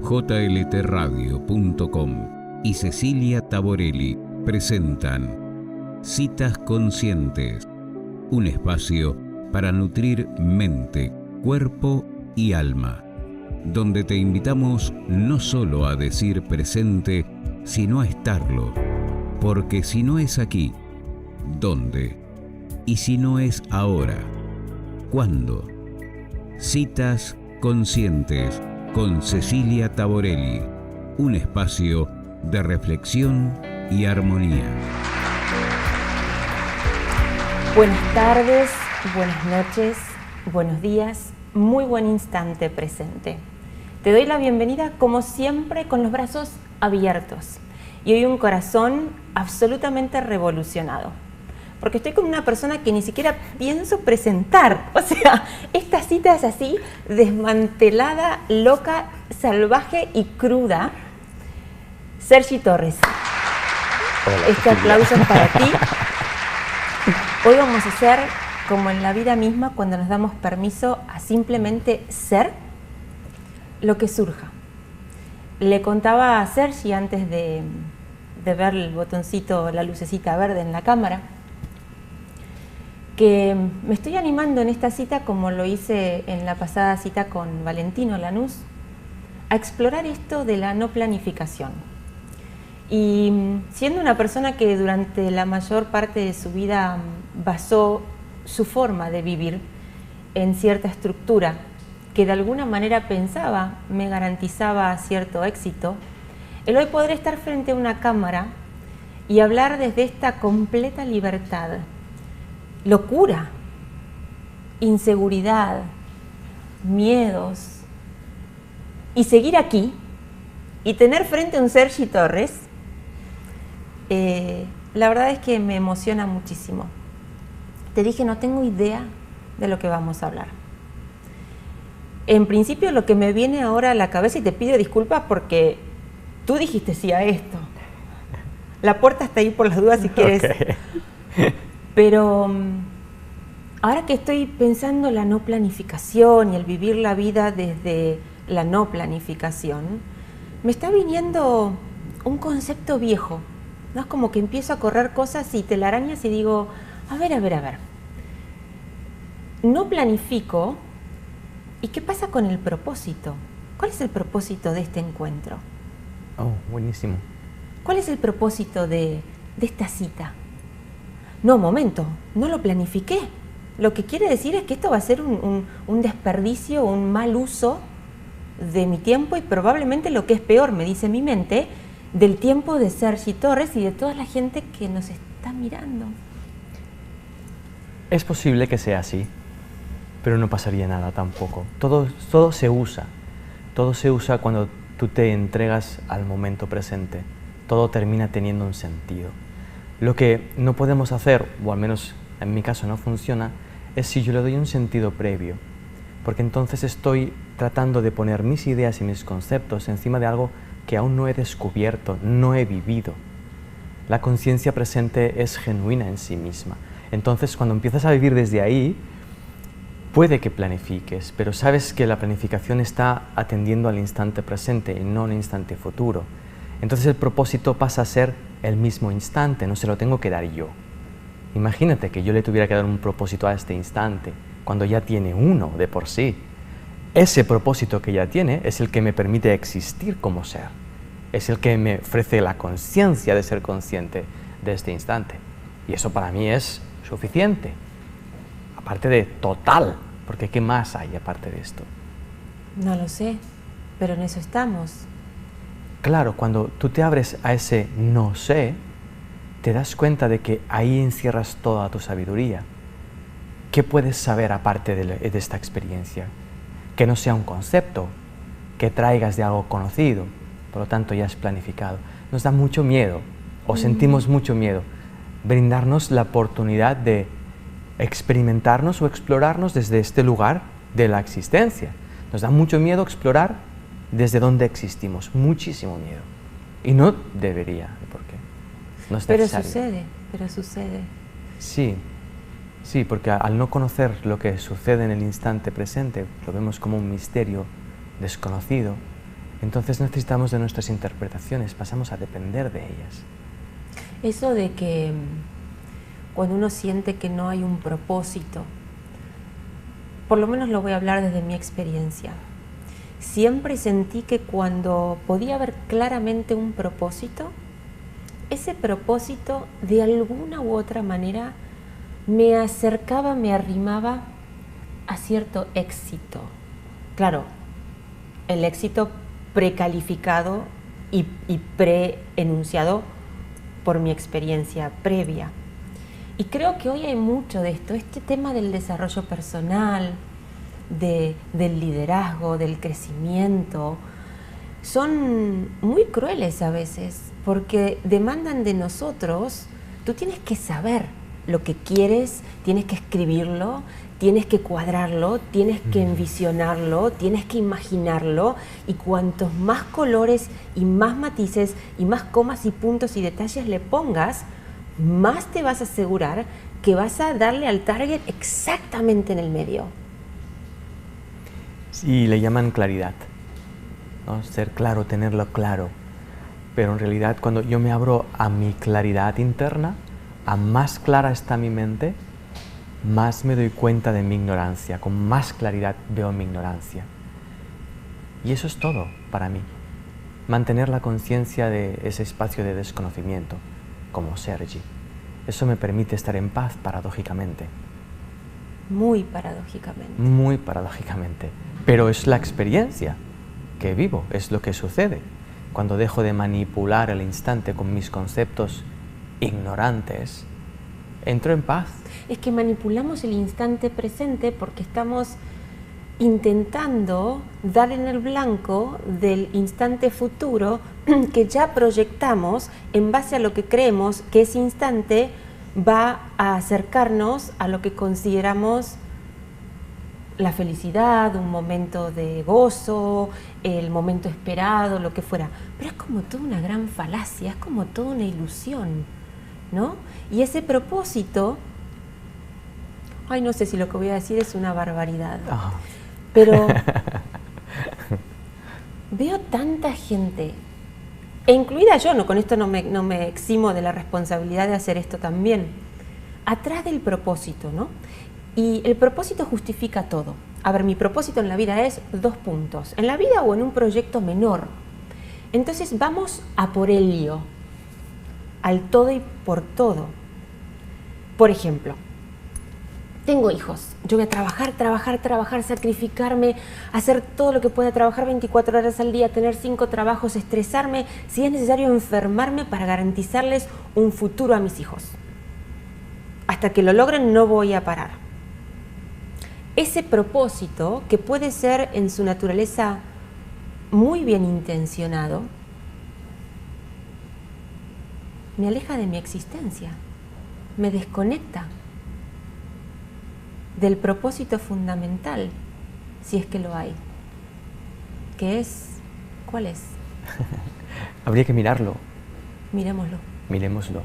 jltradio.com y Cecilia Taborelli presentan Citas Conscientes, un espacio para nutrir mente, cuerpo y alma, donde te invitamos no solo a decir presente, sino a estarlo, porque si no es aquí, ¿dónde? Y si no es ahora, ¿cuándo? Citas Conscientes con Cecilia Taborelli, un espacio de reflexión y armonía. Buenas tardes, buenas noches, buenos días, muy buen instante presente. Te doy la bienvenida como siempre con los brazos abiertos y hoy un corazón absolutamente revolucionado. Porque estoy con una persona que ni siquiera pienso presentar. O sea, esta cita es así, desmantelada, loca, salvaje y cruda. Sergi Torres. Hola, este aplauso es para ti. Hoy vamos a hacer como en la vida misma cuando nos damos permiso a simplemente ser lo que surja. Le contaba a Sergi antes de ver el botoncito, la lucecita verde en la cámara, que me estoy animando en esta cita, como lo hice en la pasada cita con Valentino Lanús, a explorar esto de la no planificación. Y siendo una persona que durante la mayor parte de su vida basó su forma de vivir en cierta estructura que de alguna manera pensaba me garantizaba cierto éxito, el hoy poder estar frente a una cámara y hablar desde esta completa libertad, locura, inseguridad, miedos, y seguir aquí y tener frente a un Sergi Torres, la verdad es que me emociona muchísimo. Te dije, no tengo idea de lo que vamos a hablar. En principio lo que me viene ahora a la cabeza, y te pido disculpas porque tú dijiste sí a esto. La puerta está ahí por las dudas si quieres. Okay. Pero ahora que estoy pensando la no planificación y el vivir la vida desde la no planificación, me está viniendo un concepto viejo, ¿no? Es como que empiezo a correr cosas y telarañas y digo, a ver. No planifico, ¿y qué pasa con el propósito? ¿Cuál es el propósito de este encuentro? Oh, buenísimo. ¿Cuál es el propósito de esta cita? No, momento, no lo planifiqué. Lo que quiere decir es que esto va a ser un desperdicio, un mal uso de mi tiempo y probablemente lo que es peor, me dice mi mente, del tiempo de Sergi Torres y de toda la gente que nos está mirando. Es posible que sea así, pero no pasaría nada tampoco. Todo se usa. Todo se usa cuando tú te entregas al momento presente. Todo termina teniendo un sentido. Lo que no podemos hacer, o al menos en mi caso no funciona, es si yo le doy un sentido previo, porque entonces estoy tratando de poner mis ideas y mis conceptos encima de algo que aún no he descubierto, no he vivido. La conciencia presente es genuina en sí misma. Entonces, cuando empiezas a vivir desde ahí, puede que planifiques, pero sabes que la planificación está atendiendo al instante presente y no al instante futuro. Entonces el propósito pasa a ser el mismo instante, no se lo tengo que dar yo. Imagínate que yo le tuviera que dar un propósito a este instante, cuando ya tiene uno de por sí. Ese propósito que ya tiene es el que me permite existir como ser. Es el que me ofrece la conciencia de ser consciente de este instante. Y eso para mí es suficiente. Aparte de total, porque ¿qué más hay aparte de esto? No lo sé, pero en eso estamos. Claro, cuando tú te abres a ese no sé, te das cuenta de que ahí encierras toda tu sabiduría. ¿Qué puedes saber aparte de esta experiencia? Que no sea un concepto, que traigas de algo conocido, por lo tanto ya es planificado. Nos da mucho miedo, o sentimos mucho miedo, brindarnos la oportunidad de experimentarnos o explorarnos desde este lugar de la existencia. Nos da mucho miedo explorar desde dónde existimos, muchísimo miedo. Y no debería, ¿por qué? No es necesario. Pero sucede. Sí, porque al no conocer lo que sucede en el instante presente, lo vemos como un misterio desconocido, Entonces necesitamos de nuestras interpretaciones, pasamos a depender de ellas. Eso de que cuando uno siente que no hay un propósito, por lo menos lo voy a hablar desde mi experiencia, siempre sentí que cuando podía ver claramente un propósito, ese propósito de alguna u otra manera me acercaba, me arrimaba a cierto éxito. Claro, el éxito precalificado y pre-enunciado por mi experiencia previa. Y creo que hoy hay mucho de esto, este tema del desarrollo personal, del liderazgo, del crecimiento, son muy crueles a veces, porque demandan de nosotros, tú tienes que saber lo que quieres, tienes que escribirlo, tienes que cuadrarlo, tienes que envisionarlo, tienes que imaginarlo, y cuantos más colores y más matices y más comas y puntos y detalles le pongas, más te vas a asegurar que vas a darle al target exactamente en el medio. Y le llaman claridad, ¿no? Ser claro, tenerlo claro. Pero en realidad cuando yo me abro a mi claridad interna, a más clara está mi mente, más me doy cuenta de mi ignorancia, con más claridad veo mi ignorancia. Y eso es todo para mí. Mantener la conciencia de ese espacio de desconocimiento, como Sergi. Eso me permite estar en paz paradójicamente. Muy paradójicamente. Muy paradójicamente. Pero es la experiencia que vivo, es lo que sucede. Cuando dejo de manipular el instante con mis conceptos ignorantes, entro en paz. Es que manipulamos el instante presente porque estamos intentando dar en el blanco del instante futuro que ya proyectamos en base a lo que creemos que ese instante va a acercarnos a lo que consideramos la felicidad, un momento de gozo, el momento esperado, lo que fuera. Pero es como toda una gran falacia, es como toda una ilusión, ¿no? Y ese propósito, ay, no sé si lo que voy a decir es una barbaridad, pero veo tanta gente, e incluida yo, no, con esto no me eximo de la responsabilidad de hacer esto también, atrás del propósito, ¿no? Y el propósito justifica todo. A ver, mi propósito en la vida es 2 puntos, en la vida o en un proyecto menor. Entonces vamos a por ello, al todo y por todo. Por ejemplo, tengo hijos, yo voy a trabajar, sacrificarme, hacer todo lo que pueda, trabajar 24 horas al día, tener 5 trabajos, estresarme, si es necesario enfermarme para garantizarles un futuro a mis hijos. Hasta que lo logren no voy a parar. Ese propósito, que puede ser en su naturaleza muy bien intencionado, me aleja de mi existencia, me desconecta del propósito fundamental, si es que lo hay, que es, ¿cuál es? Habría que mirarlo. Miremoslo. Miremoslo.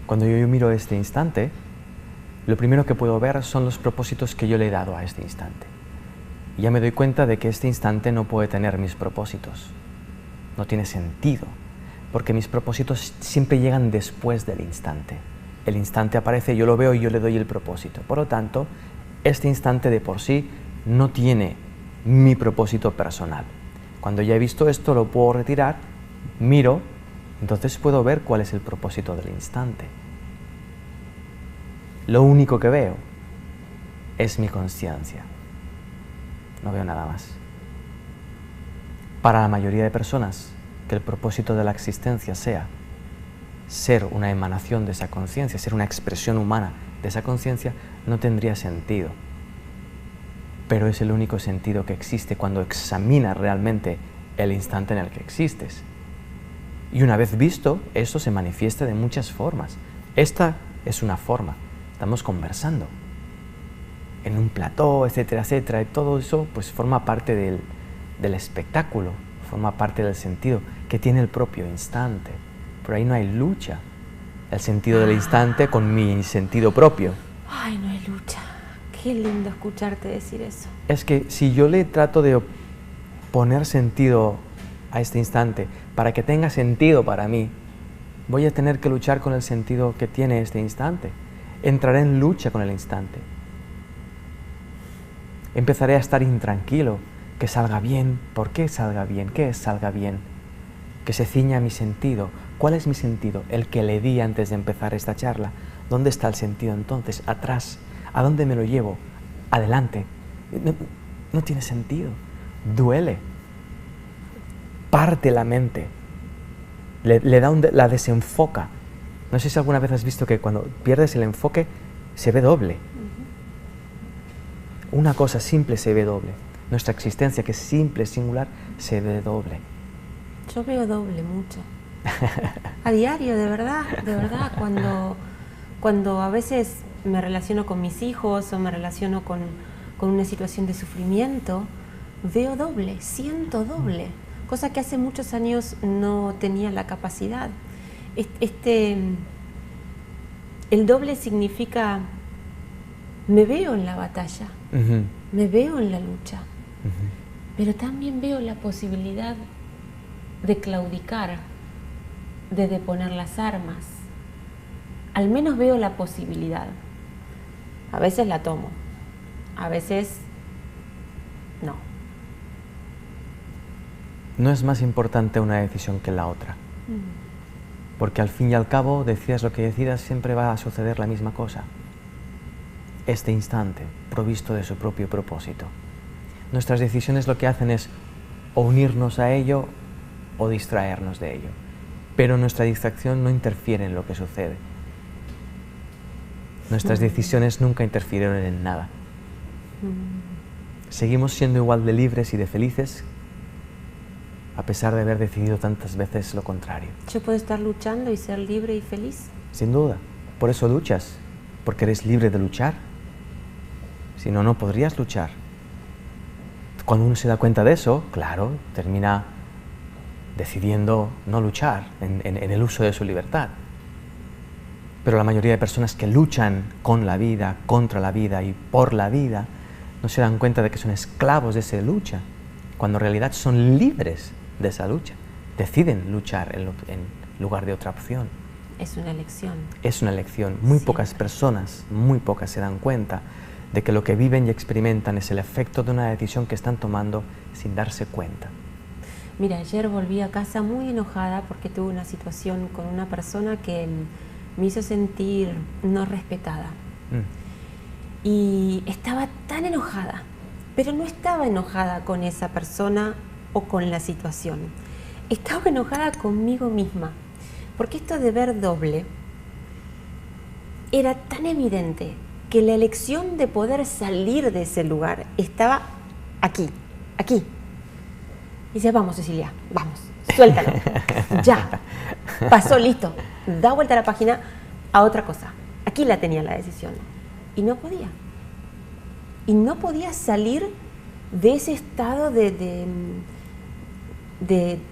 Cuando yo miro este instante, lo primero que puedo ver son los propósitos que yo le he dado a este instante. Y ya me doy cuenta de que este instante no puede tener mis propósitos. No tiene sentido, porque mis propósitos siempre llegan después del instante. El instante aparece, yo lo veo y yo le doy el propósito. Por lo tanto, este instante de por sí no tiene mi propósito personal. Cuando ya he visto esto, lo puedo retirar, miro, entonces puedo ver cuál es el propósito del instante. Lo único que veo es mi conciencia. No veo nada más. Para la mayoría de personas, que el propósito de la existencia sea ser una emanación de esa conciencia, ser una expresión humana de esa conciencia, no tendría sentido. Pero es el único sentido que existe cuando examinas realmente el instante en el que existes. Y una vez visto, eso se manifiesta de muchas formas. Esta es una forma. Estamos conversando en un plató, etcétera, etcétera, y todo eso pues forma parte del espectáculo, forma parte del sentido que tiene el propio instante. Pero ahí no hay lucha, el sentido del instante con mi sentido propio. Ay, no hay lucha. Qué lindo escucharte decir eso. Es que si yo le trato de poner sentido a este instante, para que tenga sentido para mí, voy a tener que luchar con el sentido que tiene este instante. Entraré en lucha con el instante. Empezaré a estar intranquilo, que salga bien. ¿Por qué salga bien? ¿Qué es salga bien? Que se ciña a mi sentido. ¿Cuál es mi sentido? El que le di antes de empezar esta charla. ¿Dónde está el sentido entonces? Atrás. ¿A dónde me lo llevo? Adelante. No tiene sentido. Duele. Parte la mente. La desenfoca. No sé si alguna vez has visto que cuando pierdes el enfoque se ve doble. Una cosa simple se ve doble. Nuestra existencia, que es simple, singular, se ve doble. Yo veo doble mucho. A diario, de verdad, cuando a veces me relaciono con mis hijos o me relaciono con una situación de sufrimiento, veo doble, siento doble, cosa que hace muchos años no tenía la capacidad. El doble significa, me veo en la batalla, me veo en la lucha, pero también veo la posibilidad de claudicar, de deponer las armas. Al menos veo la posibilidad. A veces la tomo, a veces no. No es más importante una decisión que la otra. Porque al fin y al cabo, decidas lo que decidas, siempre va a suceder la misma cosa. Este instante, provisto de su propio propósito. Nuestras decisiones lo que hacen es o unirnos a ello o distraernos de ello. Pero nuestra distracción no interfiere en lo que sucede. Nuestras decisiones nunca interfirieron en nada. Seguimos siendo igual de libres y de felices a pesar de haber decidido tantas veces lo contrario. ¿Yo puedo estar luchando y ser libre y feliz? Sin duda. Por eso luchas, porque eres libre de luchar. Si no, no podrías luchar. Cuando uno se da cuenta de eso, claro, termina decidiendo no luchar en el uso de su libertad. Pero la mayoría de personas que luchan con la vida, contra la vida y por la vida, no se dan cuenta de que son esclavos de esa lucha, cuando en realidad son libres de esa lucha. Deciden luchar en lugar de otra opción. Es una elección. Es una elección. Muy pocas personas, muy pocas se dan cuenta de que lo que viven y experimentan es el efecto de una decisión que están tomando sin darse cuenta. Mira, ayer volví a casa muy enojada porque tuve una situación con una persona que me hizo sentir no respetada. Y estaba tan enojada, pero no estaba enojada con esa persona o con la situación. Estaba enojada conmigo misma, porque esto de ver doble era tan evidente que la elección de poder salir de ese lugar estaba aquí. Y dice, vamos Cecilia, vamos, suéltalo, ya, pasó, listo, da vuelta a la página a otra cosa. Aquí la tenía la decisión. Y no podía. Y no podía salir de ese estado de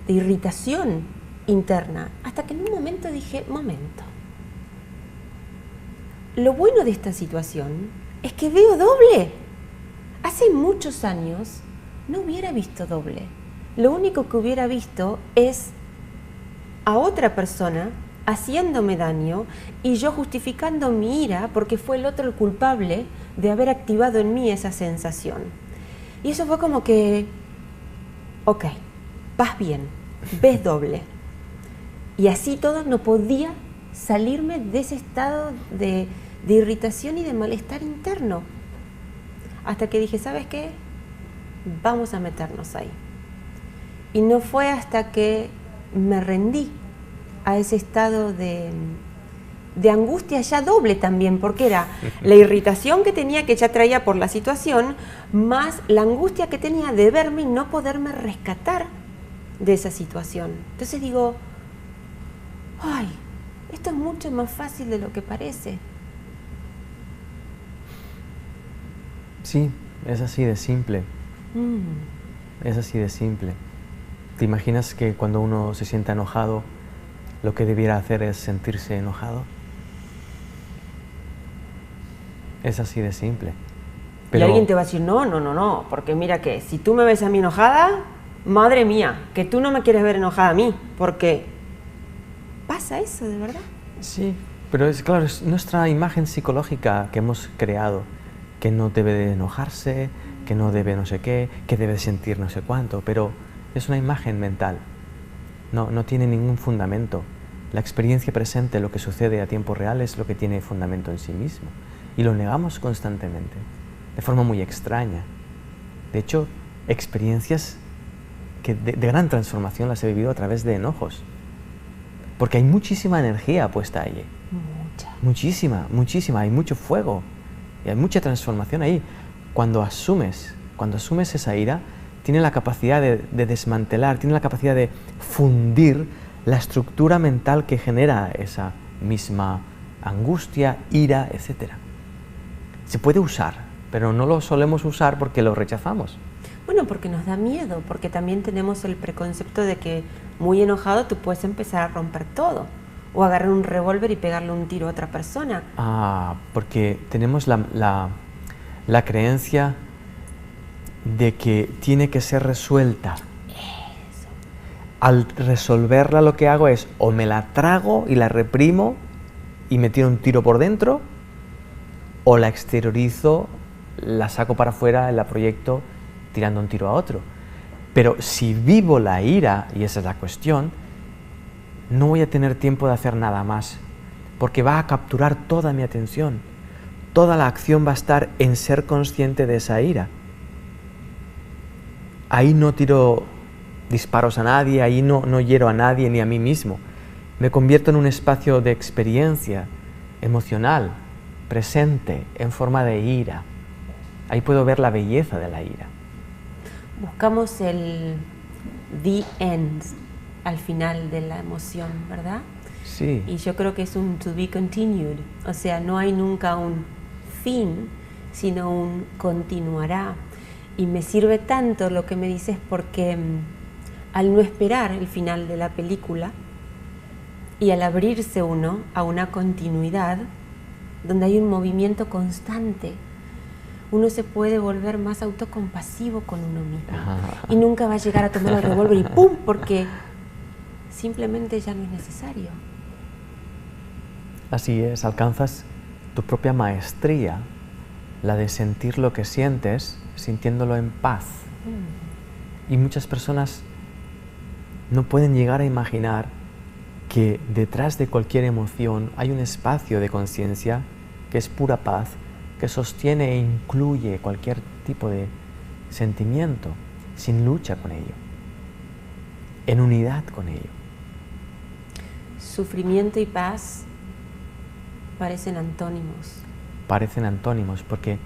irritación interna. Hasta que en un momento dije, momento. Lo bueno de esta situación es que veo doble. Hace muchos años no hubiera visto doble. Lo único que hubiera visto es a otra persona haciéndome daño y yo justificando mi ira porque fue el otro el culpable de haber activado en mí esa sensación. Y eso fue como que, ok, vas bien, ves doble. Y así todo no podía salirme de ese estado de irritación y de malestar interno. Hasta que dije, ¿sabes qué? Vamos a meternos ahí. Y no fue hasta que me rendí a ese estado de angustia ya doble también, porque era la irritación que tenía, que ya traía por la situación, más la angustia que tenía de verme y no poderme rescatar de esa situación. Entonces digo, ay, esto es mucho más fácil de lo que parece. Sí, es así de simple. Es así de simple. ¿Te imaginas que cuando uno se sienta enojado, lo que debiera hacer es sentirse enojado? Es así de simple. Pero... Y alguien te va a decir, no, porque mira que si tú me ves a mí enojada, madre mía, que tú no me quieres ver enojada a mí, porque pasa eso, de verdad. Sí, pero es claro, es nuestra imagen psicológica que hemos creado, que no debe de enojarse, que no debe no sé qué, que debe sentir no sé cuánto, pero es una imagen mental, no tiene ningún fundamento. La experiencia presente, lo que sucede a tiempo real, es lo que tiene fundamento en sí mismo, y lo negamos constantemente, de forma muy extraña. De hecho, experiencias que de gran transformación las he vivido a través de enojos, porque hay muchísima energía puesta allí. Muchísima, hay mucho fuego y hay mucha transformación ahí. Cuando asumes esa ira, tiene la capacidad de desmantelar, tiene la capacidad de fundir la estructura mental que genera esa misma angustia, ira, etc. Se puede usar, pero no lo solemos usar porque lo rechazamos. Bueno, porque nos da miedo, porque también tenemos el preconcepto de que muy enojado tú puedes empezar a romper todo, o agarrar un revólver y pegarle un tiro a otra persona. Porque tenemos la creencia de que tiene que ser resuelta. Eso. Al resolverla lo que hago es o me la trago y la reprimo y me tiro un tiro por dentro, o la exteriorizo, la saco para afuera, la proyecto tirando un tiro a otro. Pero si vivo la ira, y esa es la cuestión, no voy a tener tiempo de hacer nada más, porque va a capturar toda mi atención. Toda la acción va a estar en ser consciente de esa ira. Ahí no tiro disparos a nadie, ahí no hiero a nadie ni a mí mismo. Me convierto en un espacio de experiencia emocional, presente, en forma de ira. Ahí puedo ver la belleza de la ira. Buscamos el the end al final de la emoción, ¿verdad? Sí. Y yo creo que es un to be continued, o sea, no hay nunca un fin, sino un continuará. Y me sirve tanto lo que me dices porque al no esperar el final de la película y al abrirse uno a una continuidad donde hay un movimiento constante, uno se puede volver más autocompasivo con uno mismo y nunca va a llegar a tomar el revólver y ¡pum! Porque simplemente ya no es necesario. Así es, alcanzas tu propia maestría, la de sentir lo que sientes, sintiéndolo en paz. Y muchas personas no pueden llegar a imaginar que detrás de cualquier emoción hay un espacio de conciencia que es pura paz, que sostiene e incluye cualquier tipo de sentimiento, sin lucha con ello, en unidad con ello. Sufrimiento y paz parecen antónimos. Parecen antónimos porque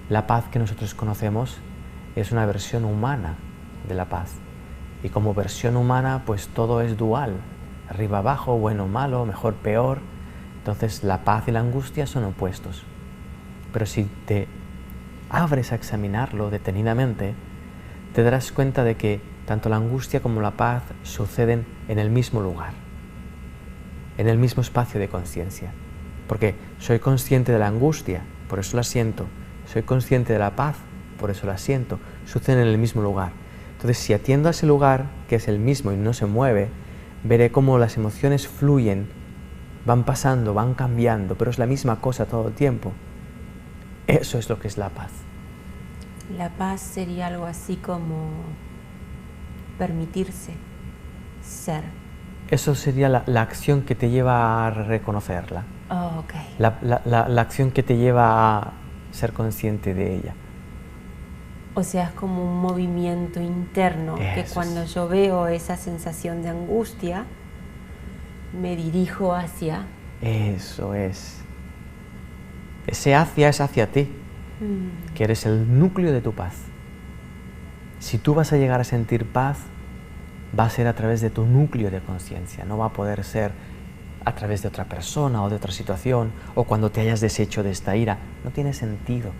la paz que nosotros conocemos es una versión humana de la paz. Y como versión humana, pues todo es dual, arriba abajo, bueno malo, mejor peor. Entonces la paz y la angustia son opuestos. Pero si te abres a examinarlo detenidamente, te darás cuenta de que tanto la angustia como la paz suceden en el mismo lugar, en el mismo espacio de conciencia. Porque soy consciente de la angustia, por eso la siento. Soy consciente de la paz, por eso la siento. Suceden en el mismo lugar. Entonces, si atiendo a ese lugar, que es el mismo y no se mueve, veré cómo las emociones fluyen, van pasando, van cambiando, pero es la misma cosa todo el tiempo. Eso es lo que es la paz. La paz sería algo así como permitirse ser. Eso sería la acción que te lleva a reconocerla. Oh, ok. La acción que te lleva a ser consciente de ella. O sea, es como un movimiento interno que cuando yo veo esa sensación de angustia, me dirijo hacia... Eso es. Ese hacia es hacia ti, que eres el núcleo de tu paz. Si tú vas a llegar a sentir paz, va a ser a través de tu núcleo de conciencia, no va a poder ser a través de otra persona o de otra situación, o cuando te hayas deshecho de esta ira. No tiene sentido.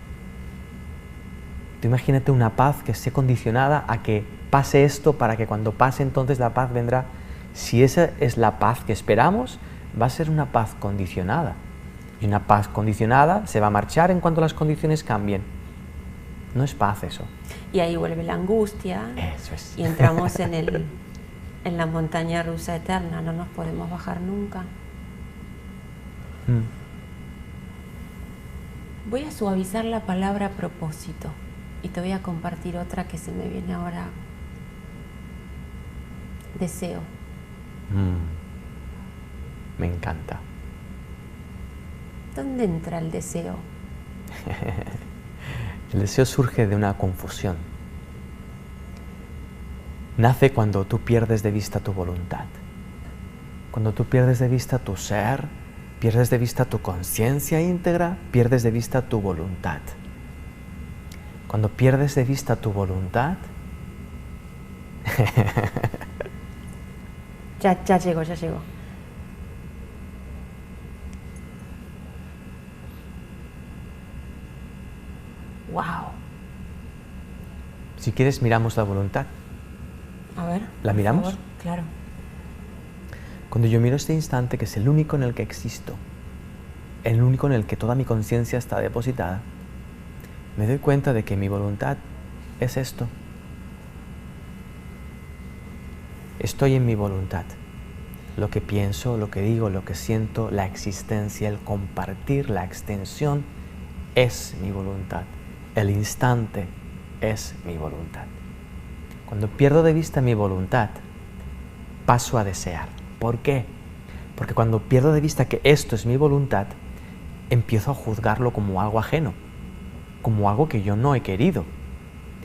Tú imagínate una paz que esté condicionada a que pase esto para que cuando pase entonces la paz vendrá. Si esa es la paz que esperamos, va a ser una paz condicionada. Y una paz condicionada se va a marchar en cuanto las condiciones cambien. No es paz eso. Y ahí vuelve la angustia. Eso es. Y entramos en la montaña rusa eterna, no nos podemos bajar nunca. Voy a suavizar la palabra propósito y te voy a compartir otra que se me viene ahora. Deseo. Me encanta. ¿Dónde entra el deseo? El deseo surge de una confusión. Nace cuando tú pierdes de vista tu voluntad. Cuando tú pierdes de vista tu ser, pierdes de vista tu conciencia íntegra, pierdes de vista tu voluntad. Cuando pierdes de vista tu voluntad... Ya llegó. Wow. Si quieres, miramos la voluntad. A ver. ¿La miramos? Favor. Claro. Cuando yo miro este instante, que es el único en el que existo, el único en el que toda mi conciencia está depositada, me doy cuenta de que mi voluntad es esto. Estoy en mi voluntad. Lo que pienso, lo que digo, lo que siento, la existencia, el compartir, la extensión, es mi voluntad. El instante es mi voluntad. Cuando pierdo de vista mi voluntad, paso a desear. ¿Por qué? Porque cuando pierdo de vista que esto es mi voluntad, empiezo a juzgarlo como algo ajeno, como algo que yo no he querido.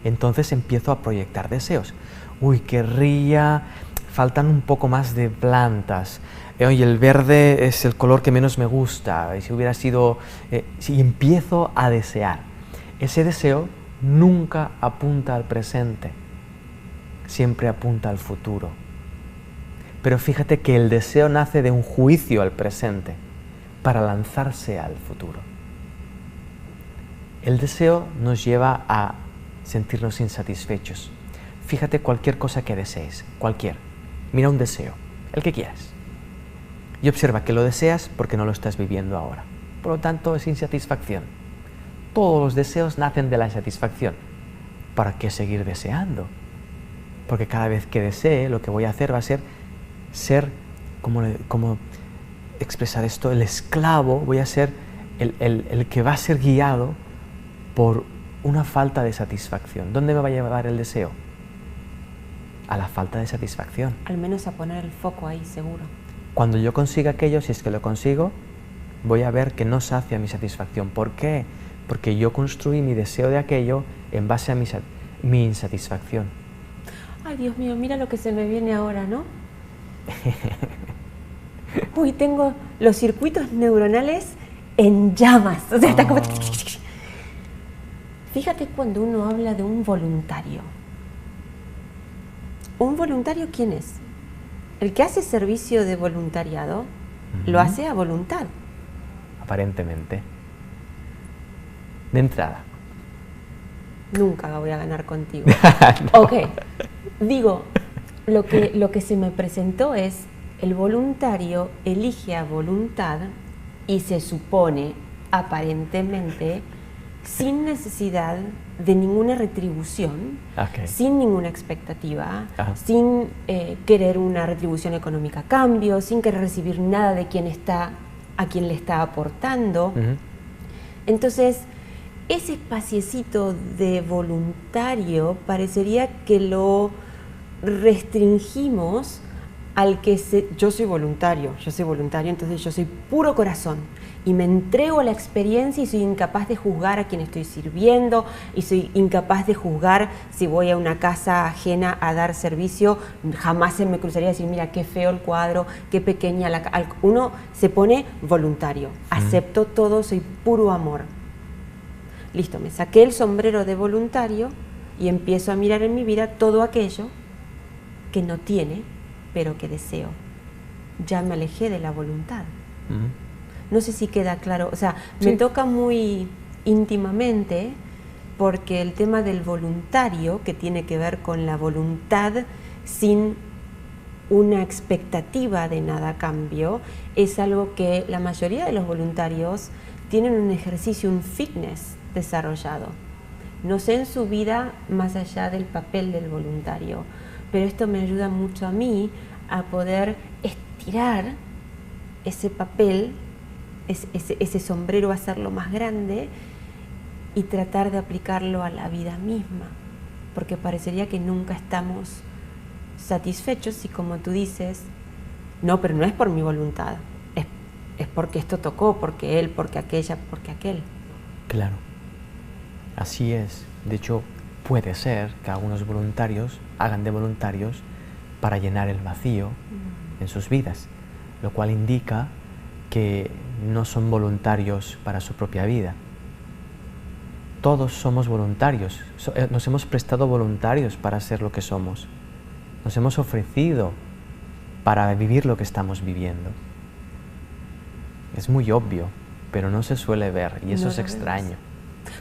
Entonces empiezo a proyectar deseos. Uy, querría, faltan un poco más de plantas. Oye, el verde es el color que menos me gusta. Y si hubiera sido... si empiezo a desear. Ese deseo nunca apunta al presente, siempre apunta al futuro. Pero fíjate que el deseo nace de un juicio al presente para lanzarse al futuro. El deseo nos lleva a sentirnos insatisfechos. Fíjate cualquier cosa que desees, cualquier. Mira un deseo, el que quieras. Y observa que lo deseas porque no lo estás viviendo ahora. Por lo tanto, es insatisfacción. Todos los deseos nacen de la insatisfacción. ¿Para qué seguir deseando? Porque cada vez que desee, lo que voy a hacer va a ser como expresar esto, el esclavo, voy a ser el que va a ser guiado por una falta de satisfacción. ¿Dónde me va a llevar el deseo? A la falta de satisfacción. Al menos a poner el foco ahí, seguro. Cuando yo consiga aquello, si es que lo consigo, voy a ver que no sacia mi satisfacción. ¿Por qué? Porque yo construí mi deseo de aquello en base a mi insatisfacción. Ay, Dios mío, mira lo que se me viene ahora, ¿no? Uy, tengo los circuitos neuronales en llamas. O sea, está como... Fíjate cuando uno habla de un voluntario. ¿Un voluntario quién es? El que hace servicio de voluntariado lo hace a voluntad. Aparentemente. De entrada. Nunca voy a ganar contigo. No. Ok. Digo, lo que se me presentó es el voluntario elige a voluntad y se supone, aparentemente, sin necesidad de ninguna retribución, sin ninguna expectativa, sin querer una retribución económica a cambio, sin querer recibir nada de a quien le está aportando. Entonces, ese espaciecito de voluntario parecería que lo restringimos al que yo soy voluntario, entonces yo soy puro corazón y me entrego a la experiencia y soy incapaz de juzgar a quien estoy sirviendo y soy incapaz de juzgar si voy a una casa ajena a dar servicio. Jamás se me cruzaría decir, mira qué feo el cuadro, qué pequeña la casa. Uno se pone voluntario, acepto todo, soy puro amor. Listo, me saqué el sombrero de voluntario y empiezo a mirar en mi vida todo aquello que no tiene, pero que deseo. Ya me alejé de la voluntad. No sé si queda claro, o sea, sí. Me toca muy íntimamente porque el tema del voluntario, que tiene que ver con la voluntad sin una expectativa de nada a cambio, es algo que la mayoría de los voluntarios tienen un ejercicio, un fitness desarrollado. No sé en su vida más allá del papel del voluntario, pero esto me ayuda mucho a mí a poder estirar ese papel, ese sombrero, hacerlo más grande y tratar de aplicarlo a la vida misma, porque parecería que nunca estamos satisfechos y, como tú dices, no, pero no es por mi voluntad, es porque esto tocó, porque él, porque aquella, porque aquel. Claro, así es. De hecho, puede ser que algunos voluntarios hagan de voluntarios para llenar el vacío en sus vidas, lo cual indica que no son voluntarios para su propia vida. Todos somos voluntarios, nos hemos prestado voluntarios para ser lo que somos, nos hemos ofrecido para vivir lo que estamos viviendo. Es muy obvio, pero no se suele ver y eso es extraño.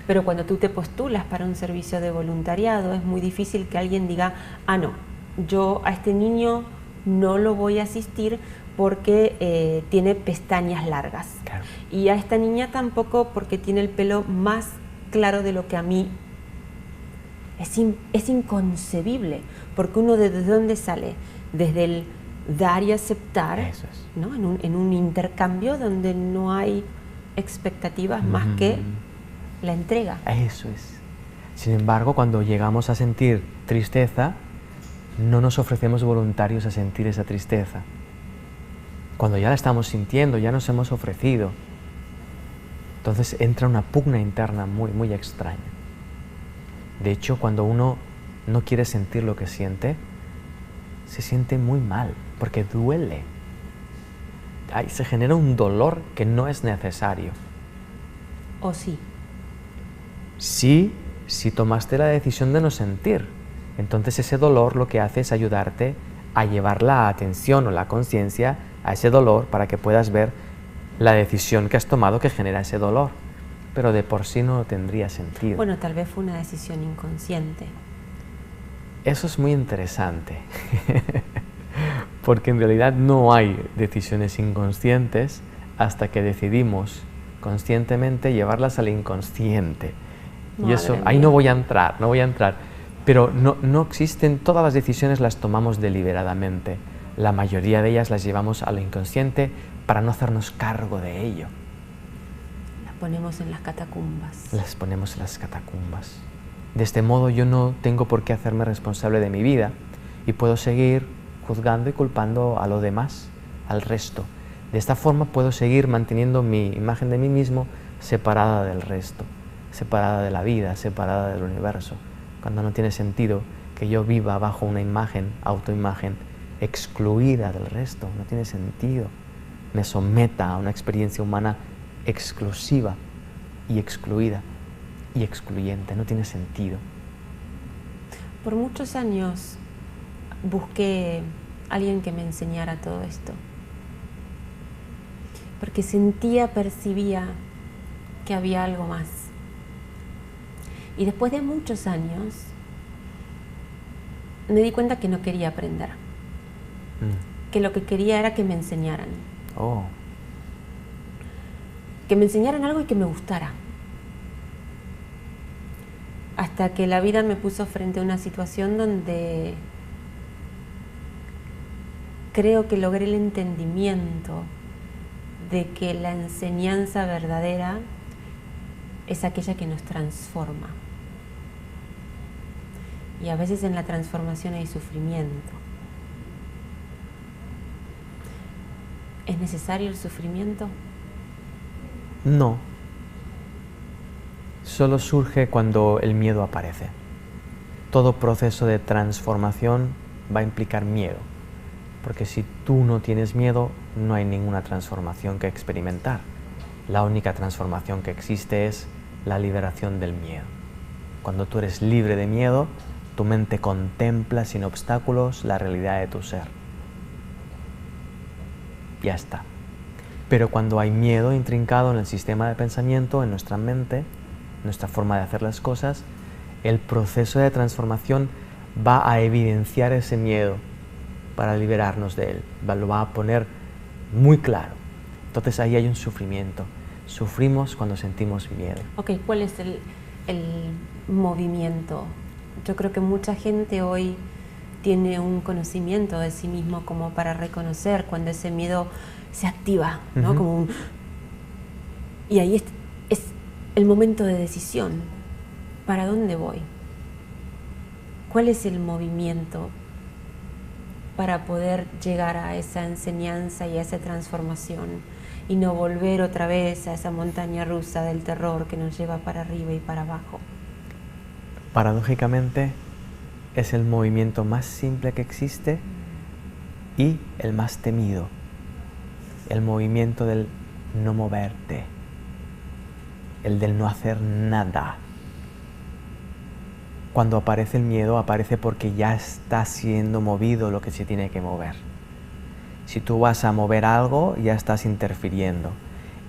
Pero cuando tú te postulas para un servicio de voluntariado, es muy difícil que alguien diga, ah, no, yo a este niño no lo voy a asistir porque tiene pestañas largas. Claro. Y a esta niña tampoco porque tiene el pelo más claro de lo que a mí. Es inconcebible, porque uno ¿desde dónde sale? Desde el dar y aceptar. Eso es. ¿No? En un intercambio donde no hay expectativas más que la entrega. Eso es. Sin embargo, cuando llegamos a sentir tristeza, no nos ofrecemos voluntarios a sentir esa tristeza. Cuando ya la estamos sintiendo, ya nos hemos ofrecido. Entonces entra una pugna interna muy, muy extraña. De hecho, cuando uno no quiere sentir lo que siente, se siente muy mal, porque duele. Se genera un dolor que no es necesario. ¿O sí? Sí, si tomaste la decisión de no sentir. Entonces ese dolor lo que hace es ayudarte a llevar la atención o la conciencia a ese dolor para que puedas ver la decisión que has tomado que genera ese dolor. Pero de por sí no tendría sentido. Bueno, tal vez fue una decisión inconsciente. Eso es muy interesante. Porque en realidad no hay decisiones inconscientes hasta que decidimos conscientemente llevarlas al inconsciente. Y eso, ahí no voy a entrar. Pero no existen, todas las decisiones las tomamos deliberadamente. La mayoría de ellas las llevamos a lo inconsciente para no hacernos cargo de ello. Las ponemos en las catacumbas. Las ponemos en las catacumbas. De este modo yo no tengo por qué hacerme responsable de mi vida y puedo seguir juzgando y culpando a lo demás, al resto. De esta forma puedo seguir manteniendo mi imagen de mí mismo separada del resto, separada de la vida, separada del universo, cuando no tiene sentido que yo viva bajo una imagen, autoimagen, excluida del resto. No tiene sentido. Me someta a una experiencia humana exclusiva y excluida y excluyente. No tiene sentido. Por muchos años busqué a alguien que me enseñara todo esto, porque percibía que había algo más. Y después de muchos años me di cuenta que no quería aprender, que lo que quería era que me enseñaran. Que me enseñaran algo y que me gustara. Hasta que la vida me puso frente a una situación donde creo que logré el entendimiento de que la enseñanza verdadera es aquella que nos transforma. Y a veces en la transformación hay sufrimiento. ¿Es necesario el sufrimiento? No. Solo surge cuando el miedo aparece. Todo proceso de transformación va a implicar miedo, porque si tú no tienes miedo, no hay ninguna transformación que experimentar. La única transformación que existe es la liberación del miedo. Cuando tú eres libre de miedo, tu mente contempla sin obstáculos la realidad de tu ser. Ya está. Pero cuando hay miedo intrincado en el sistema de pensamiento, en nuestra mente, nuestra forma de hacer las cosas, el proceso de transformación va a evidenciar ese miedo para liberarnos de él, lo va a poner muy claro. Entonces ahí hay un sufrimiento. Sufrimos cuando sentimos miedo. Ok, ¿cuál es el movimiento. Yo creo que mucha gente hoy tiene un conocimiento de sí mismo como para reconocer cuando ese miedo se activa, ¿no? Como y ahí es el momento de decisión. ¿Para dónde voy? ¿Cuál es el movimiento para poder llegar a esa enseñanza y a esa transformación y no volver otra vez a esa montaña rusa del terror que nos lleva para arriba y para abajo? Paradójicamente, es el movimiento más simple que existe y el más temido. El movimiento del no moverte, el del no hacer nada. Cuando aparece el miedo, aparece porque ya está siendo movido lo que se tiene que mover. Si tú vas a mover algo, ya estás interfiriendo.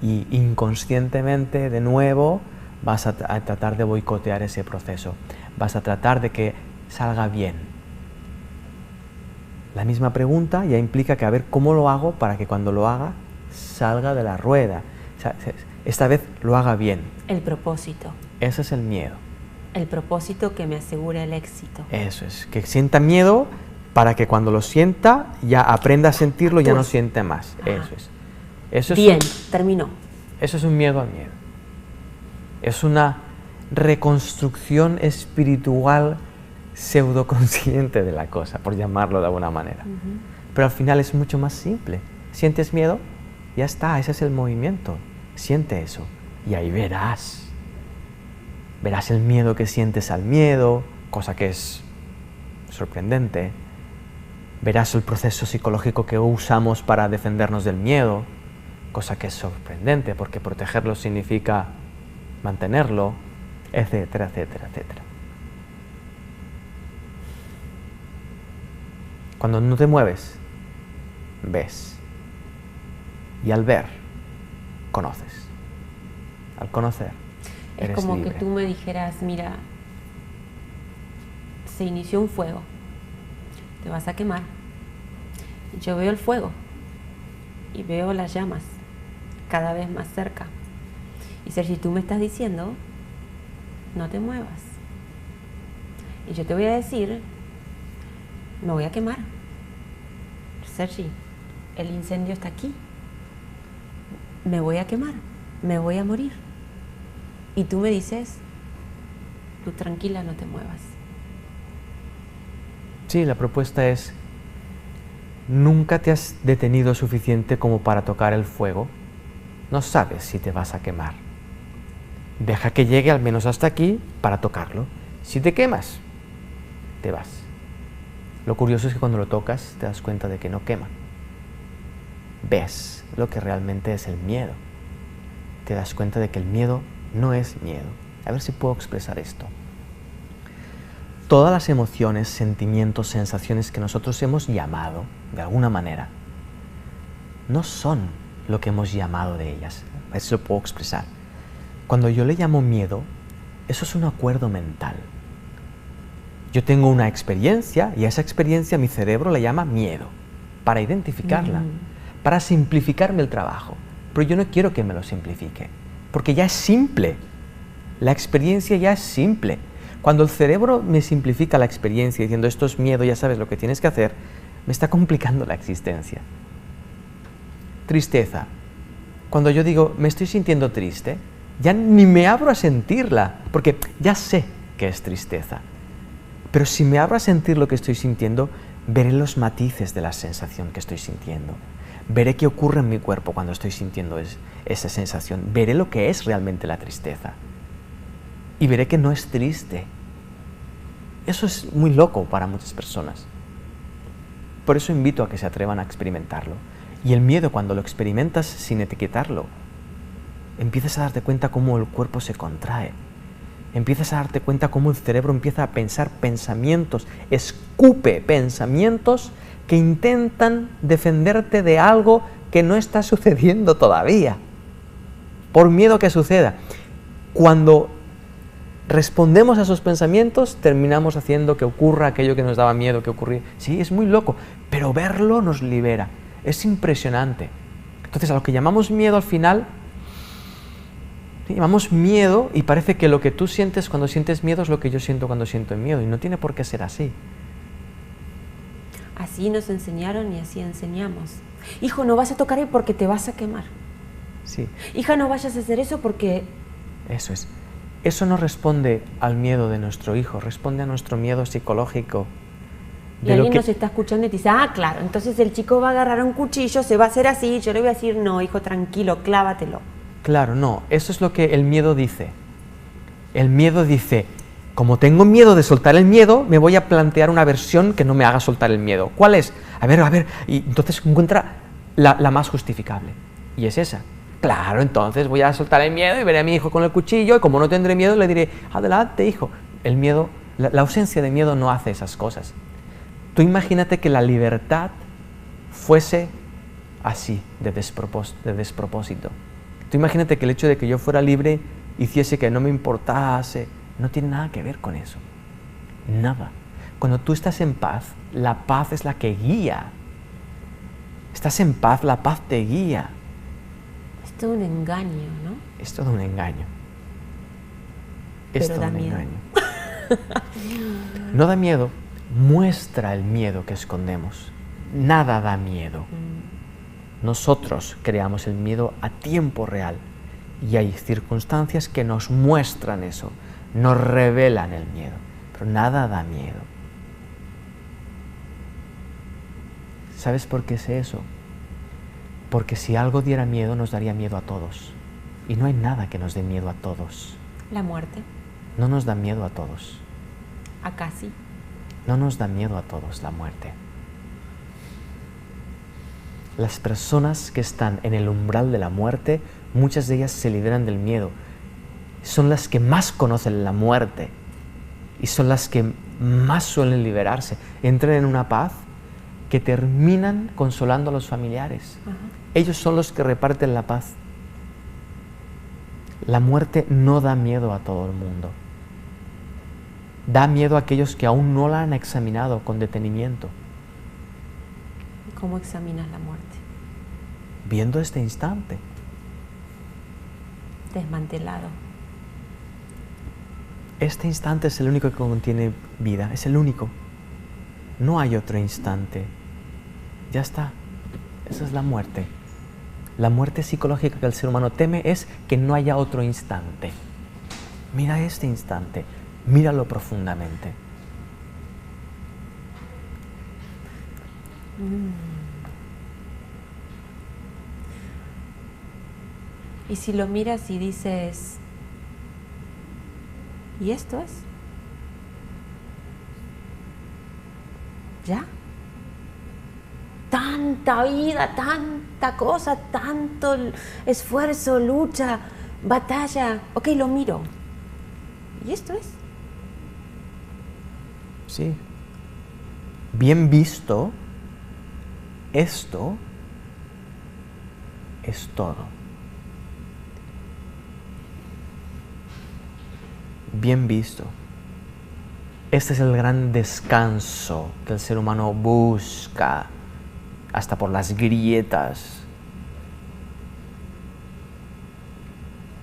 Y inconscientemente, de nuevo, vas a tratar de boicotear ese proceso. Vas a tratar de que salga bien. La misma pregunta ya implica que a ver cómo lo hago para que cuando lo haga, salga de la rueda. O sea, esta vez lo haga bien. El propósito. Ese es el miedo. El propósito que me asegura el éxito. Eso es, que sienta miedo para que cuando lo sienta ya aprenda a sentirlo y ya no siente más. Ajá. Eso es. Eso Bien, es terminó. Eso es un miedo al miedo. Es una reconstrucción espiritual pseudoconsciente de la cosa, por llamarlo de alguna manera. Pero al final es mucho más simple. ¿Sientes miedo? Ya está, ese es el movimiento. Siente eso y ahí verás. Verás el miedo que sientes al miedo, cosa que es sorprendente. Verás el proceso psicológico que usamos para defendernos del miedo, cosa que es sorprendente porque protegerlo significa mantenerlo, etcétera, etcétera, etcétera. Cuando no te mueves, ves. Y al ver, conoces. Al conocer, es eres como libre. que tú me dijeras, mira, se inició un fuego, te vas a quemar. Yo veo el fuego y veo las llamas cada vez más cerca. Y Sergi, tú me estás diciendo, no te muevas. Y yo te voy a decir, me voy a quemar. Sergi, el incendio está aquí. Me voy a quemar, me voy a morir. Y tú me dices, tú tranquila, no te muevas. Sí, la propuesta es, nunca te has detenido suficiente como para tocar el fuego. No sabes si te vas a quemar. Deja que llegue al menos hasta aquí para tocarlo. Si te quemas, te vas. Lo curioso es que cuando lo tocas te das cuenta de que no quema. Ves lo que realmente es el miedo. Te das cuenta de que el miedo no es miedo. A ver si puedo expresar esto. Todas las emociones, sentimientos, sensaciones que nosotros hemos llamado, de alguna manera, no son lo que hemos llamado de ellas. A ver si lo puedo expresar. Cuando yo le llamo miedo, eso es un acuerdo mental. Yo tengo una experiencia y a esa experiencia mi cerebro la llama miedo, para identificarla, para simplificarme el trabajo. Pero yo no quiero que me lo simplifique, porque ya es simple. La experiencia ya es simple. Cuando el cerebro me simplifica la experiencia diciendo esto es miedo, ya sabes lo que tienes que hacer, me está complicando la existencia. Tristeza. Cuando yo digo me estoy sintiendo triste, ya ni me abro a sentirla, porque ya sé que es tristeza. Pero si me abro a sentir lo que estoy sintiendo, veré los matices de la sensación que estoy sintiendo. Veré qué ocurre en mi cuerpo cuando estoy sintiendo esa sensación. Veré lo que es realmente la tristeza. Y veré que no es triste. Eso es muy loco para muchas personas. Por eso invito a que se atrevan a experimentarlo. Y el miedo, cuando lo experimentas sin etiquetarlo, empiezas a darte cuenta cómo el cuerpo se contrae. Empiezas a darte cuenta cómo el cerebro empieza a pensar pensamientos, escupe pensamientos que intentan defenderte de algo que no está sucediendo todavía, por miedo a que suceda. Cuando respondemos a esos pensamientos, terminamos haciendo que ocurra aquello que nos daba miedo que ocurriera. Sí, es muy loco, pero verlo nos libera. Es impresionante. Entonces, a lo que llamamos miedo al final, Llamamos miedo y parece que lo que tú sientes cuando sientes miedo es lo que yo siento cuando siento miedo, y no tiene por qué ser así. Así nos enseñaron y así enseñamos. Hijo, no vas a tocar ahí porque te vas a quemar. Sí. Hija, no vayas a hacer eso porque... Eso es. Eso no responde al miedo de nuestro hijo, responde a nuestro miedo psicológico. Y alguien nos está escuchando y te dice, ah, claro, entonces el chico va a agarrar un cuchillo, se va a hacer así, yo le voy a decir, no, hijo, tranquilo, clávatelo. Claro, no, eso es lo que el miedo dice. El miedo dice, como tengo miedo de soltar el miedo, me voy a plantear una versión que no me haga soltar el miedo. ¿Cuál es? A ver, y entonces encuentra la más justificable, y es esa. Claro, entonces voy a soltar el miedo y veré a mi hijo con el cuchillo, y como no tendré miedo le diré, adelante, hijo. El miedo, la ausencia de miedo no hace esas cosas. Tú imagínate que la libertad fuese así, de despropósito. Tú imagínate que el hecho de que yo fuera libre hiciese que no me importase, no tiene nada que ver con eso. Nada. Cuando tú estás en paz, la paz es la que guía. Estás en paz, la paz te guía. Es todo un engaño, ¿no? Es todo un engaño. Pero Es todo da un miedo. engaño. No da miedo, muestra el miedo que escondemos. Nada da miedo. Nosotros creamos el miedo a tiempo real y hay circunstancias que nos muestran eso, nos revelan el miedo, pero nada da miedo. ¿Sabes por qué sé eso? Porque si algo diera miedo, nos daría miedo a todos. Y no hay nada que nos dé miedo a todos. La muerte, No nos da miedo a todos. acá sí. No nos da miedo a todos la muerte. Las personas que están en el umbral de la muerte, muchas de ellas se liberan del miedo. Son las que más conocen la muerte y son las que más suelen liberarse. Entran en una paz que terminan consolando a los familiares. Ajá. Ellos son los que reparten la paz. La muerte no da miedo a todo el mundo. Da miedo a aquellos que aún no la han examinado con detenimiento. ¿Cómo examinas la muerte? Viendo este instante. Desmantelado. Este instante es el único que contiene vida, es el único. No hay otro instante. Ya está. Esa es la muerte. La muerte psicológica que el ser humano teme es que no haya otro instante. Mira este instante, míralo profundamente. Y si lo miras y dices, ¿y esto es? ¿Ya? Tanta vida, tanta cosa, tanto esfuerzo, lucha, batalla. Ok, lo miro. ¿Y esto es? Sí. Bien visto, esto es todo. Bien visto. Este es el gran descanso que el ser humano busca, hasta por las grietas.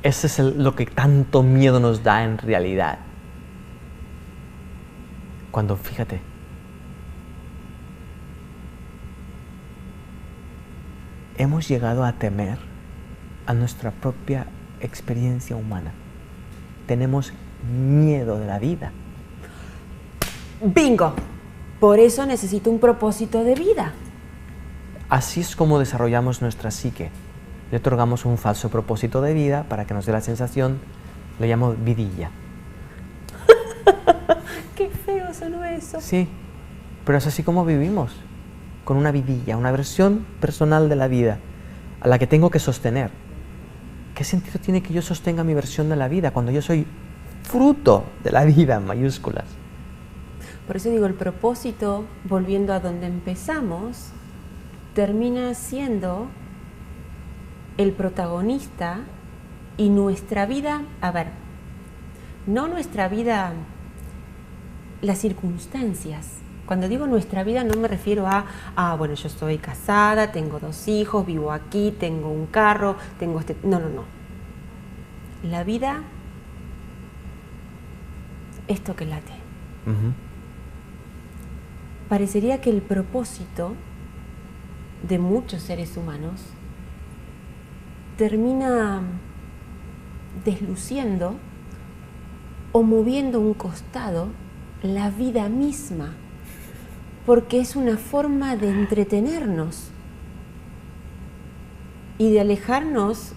Ese es lo que tanto miedo nos da en realidad. Cuando, fíjate, hemos llegado a temer a nuestra propia experiencia humana. Tenemos miedo de la vida. ¡Bingo! Por eso necesito un propósito de vida. Así es como desarrollamos nuestra psique. Le otorgamos un falso propósito de vida para que nos dé la sensación, le llamo vidilla. ¡Qué feo sonó eso! Sí, pero es así como vivimos, con una vidilla, una versión personal de la vida, a la que tengo que sostener. ¿Qué sentido tiene que yo sostenga mi versión de la vida cuando yo soy fruto de la vida en mayúsculas? Por eso digo, el propósito, volviendo a donde empezamos, termina siendo el protagonista y nuestra vida, a ver, no nuestra vida, las circunstancias. Cuando digo nuestra vida no me refiero a, bueno, yo estoy casada, tengo 2 hijos, vivo aquí, tengo un carro, tengo este... No, no, no. la vida, esto que late. Parecería que el propósito de muchos seres humanos termina desluciendo o moviendo un costado la vida misma, porque es una forma de entretenernos y de alejarnos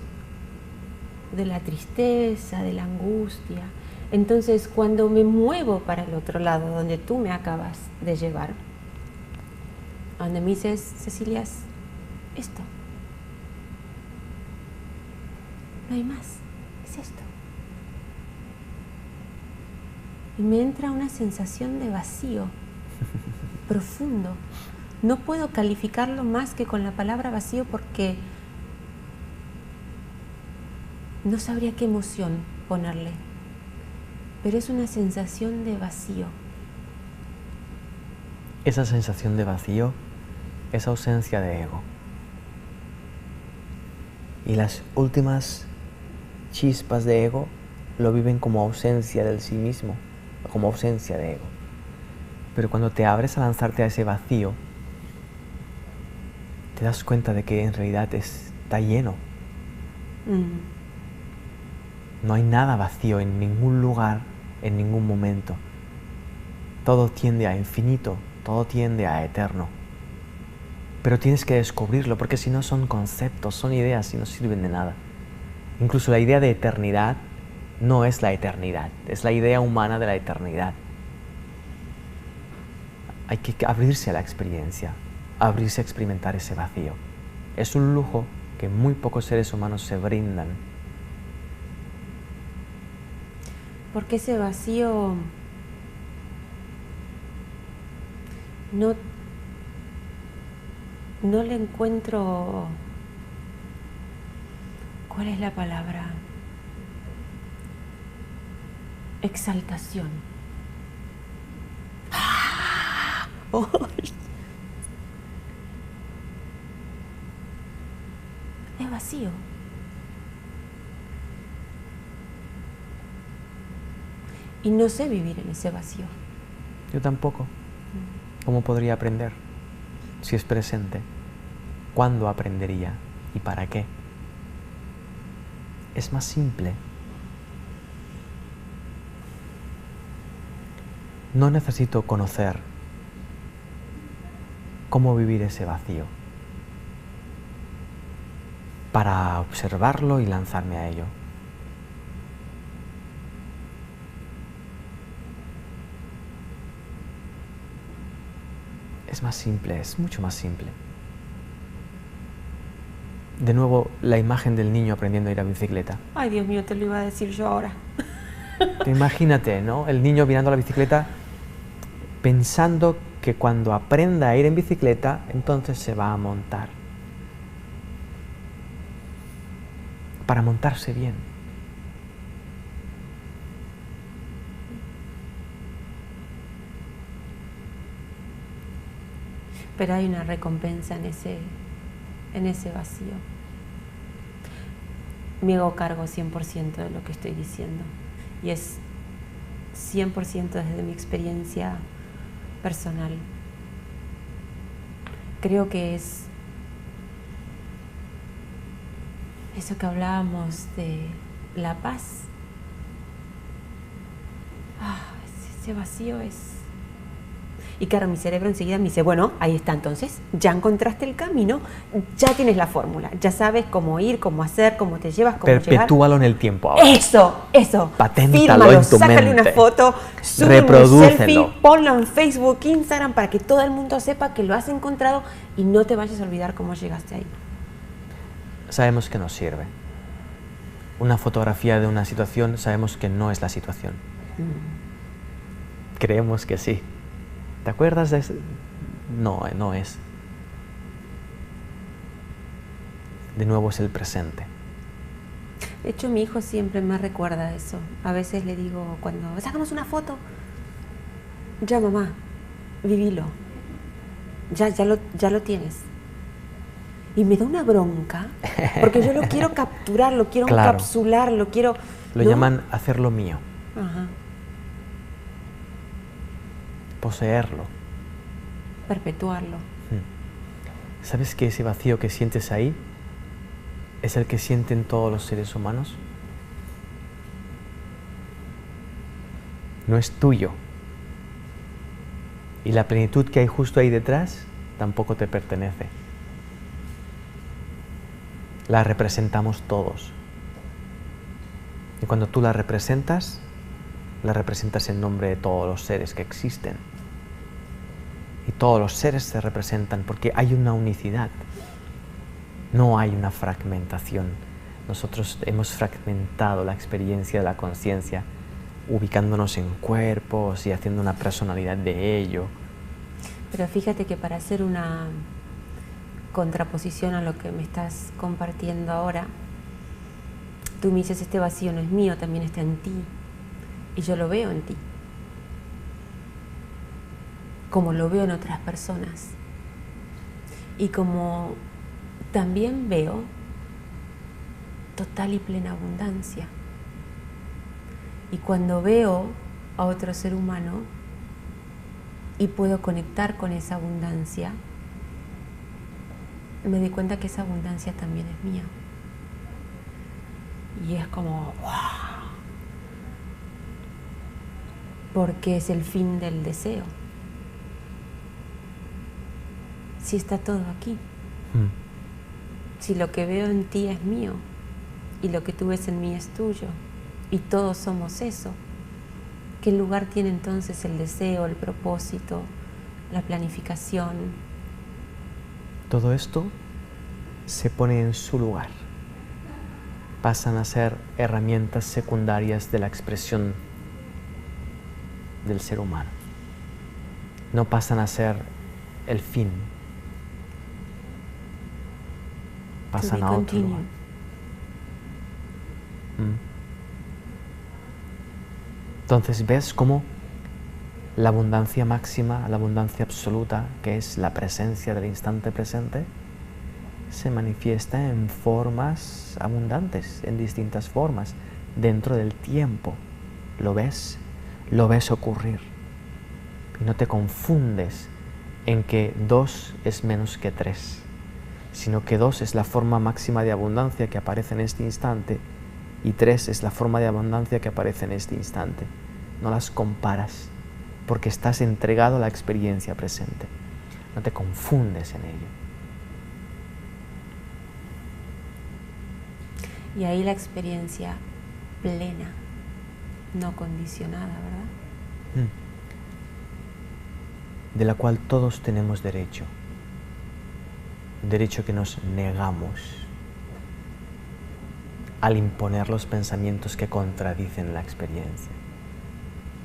de la tristeza, de la angustia. Entonces, cuando me muevo para el otro lado, donde tú me acabas de llevar, donde me dices, Cecilia, es esto. No hay más, es esto. Y me entra una sensación de vacío profundo. No puedo calificarlo más que con la palabra vacío porque no sabría qué emoción ponerle. Pero es una sensación de vacío. Esa sensación de vacío es ausencia de ego. Y las últimas chispas de ego lo viven como ausencia del sí mismo, como ausencia de ego. Pero cuando te abres a lanzarte a ese vacío, te das cuenta de que en realidad está lleno. No hay nada vacío en ningún lugar, en ningún momento. Todo tiende a infinito, todo tiende a eterno. Pero tienes que descubrirlo, porque si no son conceptos, son ideas y no sirven de nada. Incluso la idea de eternidad no es la eternidad, es la idea humana de la eternidad. Hay que abrirse a la experiencia, abrirse a experimentar ese vacío. Es un lujo que muy pocos seres humanos se brindan. Porque ese vacío no le encuentro, ¿cuál es la palabra? Exaltación. Es vacío. Y no sé vivir en ese vacío. Yo tampoco. ¿Cómo podría aprender? Si es presente, ¿cuándo aprendería y para qué? Es más simple. No necesito conocer cómo vivir ese vacío para observarlo y lanzarme a ello. Es más simple, es mucho más simple. De nuevo, la imagen del niño aprendiendo a ir a bicicleta. Ay, Dios mío, te lo iba a decir yo ahora. Imagínate, ¿no? El niño mirando la bicicleta pensando que cuando aprenda a ir en bicicleta, entonces se va a montar. Para montarse bien. Pero hay una recompensa en ese vacío. Me hago cargo 100% de lo que estoy diciendo. Y es 100% desde mi experiencia personal. Creo que es eso que hablábamos de la paz. Ese vacío es... Y claro, mi cerebro enseguida me dice, bueno, ahí está entonces, ya encontraste el camino, ya tienes la fórmula, ya sabes cómo ir, cómo hacer, cómo te llevas, cómo llegar. Perpetúalo en el tiempo ahora. Eso. Paténtalo fírmalo, en tu sácale mente. una foto, sube un Reprodúcelo. selfie, ponlo en Facebook, Instagram, para que todo el mundo sepa que lo has encontrado y no te vayas a olvidar cómo llegaste ahí. Sabemos que nos sirve. Una fotografía de una situación, sabemos que no es la situación. Creemos que sí. ¿Te acuerdas de eso? No, no es. De nuevo es el presente. De hecho, mi hijo siempre me recuerda eso. A veces le digo, cuando sacamos una foto, ya mamá, vivilo. Ya lo tienes. Y me da una bronca, porque yo lo quiero capturar, lo quiero Claro. encapsular, lo quiero... Lo ¿no? llaman hacerlo mío, Ajá. poseerlo. Perpetuarlo. ¿Sabes que ese vacío que sientes ahí es el que sienten todos los seres humanos? No es tuyo. Y la plenitud que hay justo ahí detrás tampoco te pertenece. La representamos todos. Y cuando tú la representas en nombre de todos los seres que existen. Y todos los seres se representan porque hay una unicidad. No hay una fragmentación. Nosotros hemos fragmentado la experiencia de la conciencia, ubicándonos en cuerpos y haciendo una personalidad de ello. Pero fíjate que para hacer una contraposición a lo que me estás compartiendo ahora, tú me dices, este vacío no es mío, también está en ti. Y yo lo veo en ti, como lo veo en otras personas. Y como también veo total y plena abundancia. Y cuando veo a otro ser humano y puedo conectar con esa abundancia, me doy cuenta que esa abundancia también es mía. Y es como, ¡wow! Porque es el fin del deseo. Si está todo aquí. Si lo que veo en ti es mío y lo que tú ves en mí es tuyo y todos somos eso, ¿qué lugar tiene entonces el deseo, el propósito, la planificación? Todo esto se pone en su lugar. Pasan a ser herramientas secundarias de la expresión del ser humano. No pasan a ser el fin. Pasan a otro lugar. Entonces ves cómo la abundancia máxima, la abundancia absoluta, que es la presencia del instante presente, se manifiesta en formas abundantes, en distintas formas, dentro del tiempo. Lo ves ocurrir. Y no te confundes en que 2 es menos que 3, sino que 2 es la forma máxima de abundancia que aparece en este instante y 3 es la forma de abundancia que aparece en este instante. No las comparas porque estás entregado a la experiencia presente. No te confundes en ello. Y ahí la experiencia plena, no condicionada, ¿verdad? De la cual todos tenemos derecho. Derecho que nos negamos al imponer los pensamientos que contradicen la experiencia.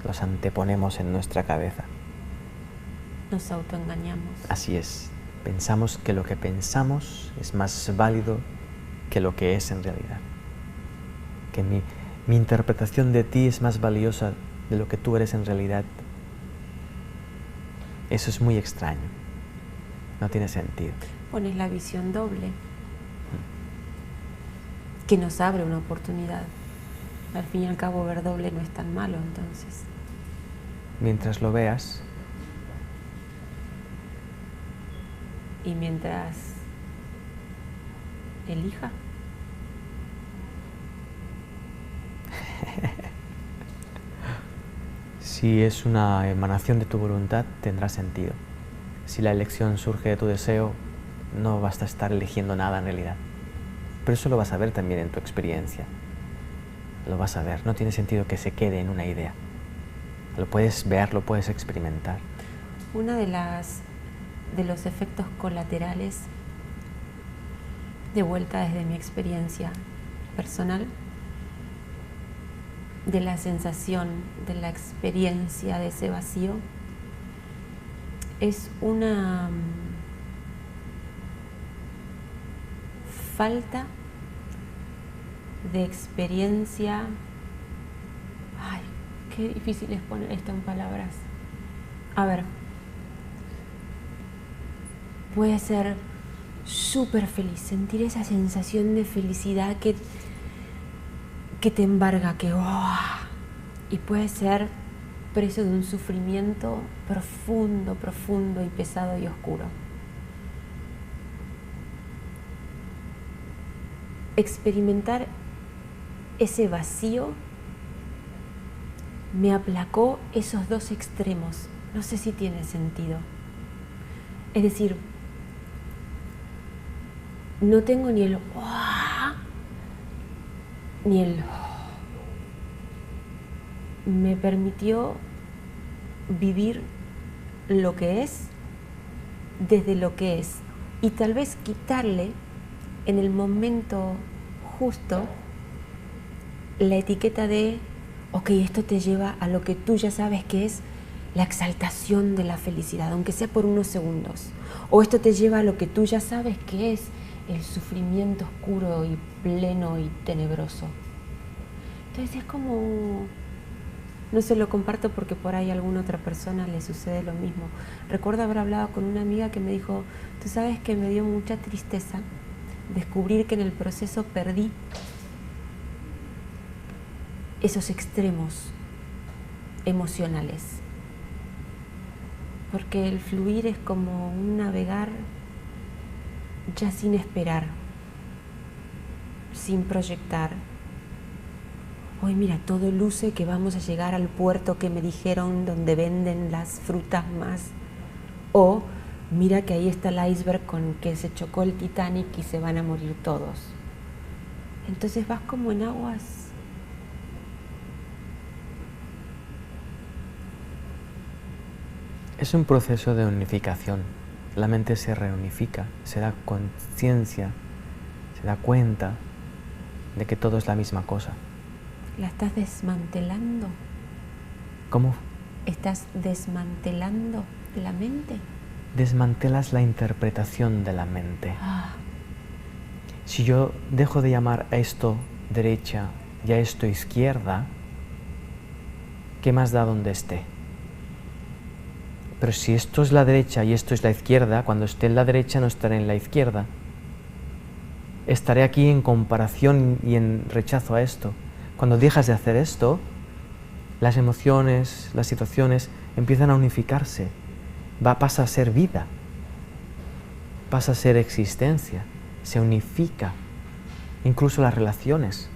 Los anteponemos en nuestra cabeza. Nos autoengañamos. Así es. Pensamos que lo que pensamos es más válido que lo que es en realidad. Que mi interpretación de ti es más valiosa de lo que tú eres en realidad. Eso es muy extraño. No tiene sentido. Pones la visión doble, que nos abre una oportunidad. Al fin y al cabo, ver doble no es tan malo, entonces. Mientras lo veas, y mientras elija. si es una emanación de tu voluntad, tendrá sentido. Si la elección surge de tu deseo, no vas a estar eligiendo nada en realidad. Pero eso lo vas a ver también en tu experiencia. Lo vas a ver. No tiene sentido que se quede en una idea. Lo puedes ver, lo puedes experimentar. Una de los efectos colaterales, de vuelta desde mi experiencia personal, de la sensación, de la experiencia de ese vacío, es una falta de experiencia. Ay, qué difícil es poner esto en palabras. A ver, puede ser súper feliz, sentir esa sensación de felicidad que te embarga, y puede ser preso de un sufrimiento profundo, profundo y pesado y oscuro. Experimentar ese vacío me aplacó esos dos extremos. No sé si tiene sentido. Es decir, no tengo ni el ni el. Me permitió vivir lo que es desde lo que es, y tal vez quitarle en el momento justo la etiqueta de ok, esto te lleva a lo que tú ya sabes que es la exaltación de la felicidad, aunque sea por unos segundos, o esto te lleva a lo que tú ya sabes que es el sufrimiento oscuro y pleno y tenebroso. Entonces es como, no se lo comparto porque por ahí a alguna otra persona le sucede lo mismo. Recuerdo haber hablado con una amiga que me dijo, tú sabes que me dio mucha tristeza descubrir que en el proceso perdí esos extremos emocionales, porque el fluir es como un navegar ya sin esperar, sin proyectar. Hoy mira, todo luce que vamos a llegar al puerto que me dijeron donde venden las frutas más, o mira que ahí está el iceberg con que se chocó el Titanic y se van a morir todos. Entonces vas como en aguas Es un proceso de unificación. La mente se reunifica, se da conciencia, se da cuenta de que todo es la misma cosa. ¿La estás desmantelando? ¿Cómo? ¿Estás desmantelando la mente? Desmantelas la interpretación de la mente. Si yo dejo de llamar a esto derecha y a esto izquierda, ¿qué más da donde esté? Pero si esto es la derecha y esto es la izquierda, cuando esté en la derecha no estaré en la izquierda. Estaré aquí en comparación y en rechazo a esto. Cuando dejas de hacer esto, las emociones, las situaciones empiezan a unificarse. Pasa a ser vida, pasa a ser existencia, se unifica, incluso las relaciones.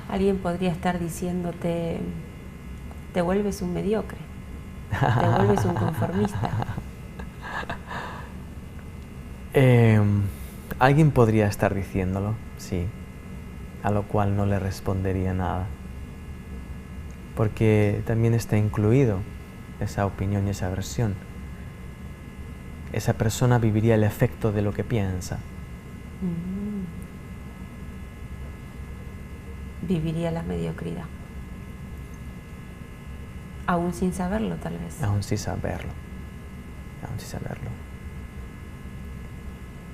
Alguien podría estar diciéndote, te vuelves un mediocre, te vuelves un conformista. Alguien podría estar diciéndolo, sí, a lo cual no le respondería nada, porque también está incluido esa opinión y esa versión. Esa persona viviría el efecto de lo que piensa. Viviría la mediocridad. Aún sin saberlo, tal vez. Aún sin saberlo. Aún sin saberlo.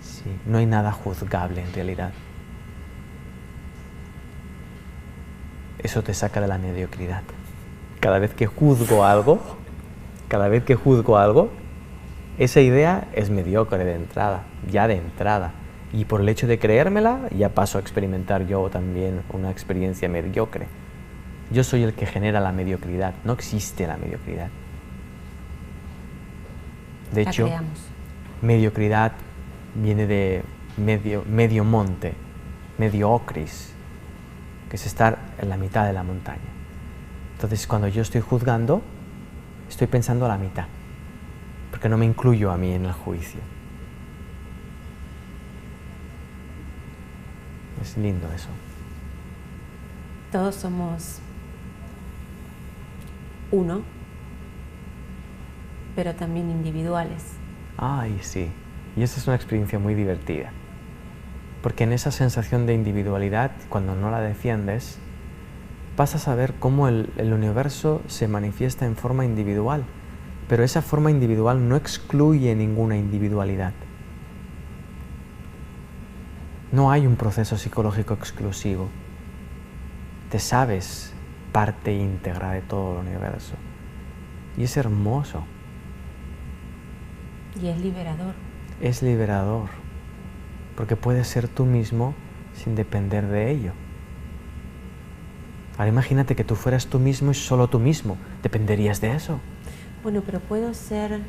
Sí, no hay nada juzgable en realidad. Eso te saca de la mediocridad. Cada vez que juzgo algo, esa idea es mediocre de entrada, ya de entrada. Y por el hecho de creérmela, ya paso a experimentar yo también una experiencia mediocre. Yo soy el que genera la mediocridad, no existe la mediocridad. De hecho, mediocridad viene de medio monte, mediocris, que es estar en la mitad de la montaña. Entonces, cuando yo estoy juzgando, estoy pensando a la mitad, porque no me incluyo a mí en el juicio. Es lindo eso. Todos somos uno, pero también individuales. Ay, sí. Y esa es una experiencia muy divertida. Porque en esa sensación de individualidad, cuando no la defiendes, pasas a ver cómo el universo se manifiesta en forma individual. Pero esa forma individual no excluye ninguna individualidad. No hay un proceso psicológico exclusivo. Te sabes parte íntegra de todo el universo. Y es hermoso. Y es liberador. Es liberador, porque puedes ser tú mismo sin depender de ello. Ahora imagínate que tú fueras tú mismo y solo tú mismo. ¿Dependerías de eso? Bueno, pero puedo ser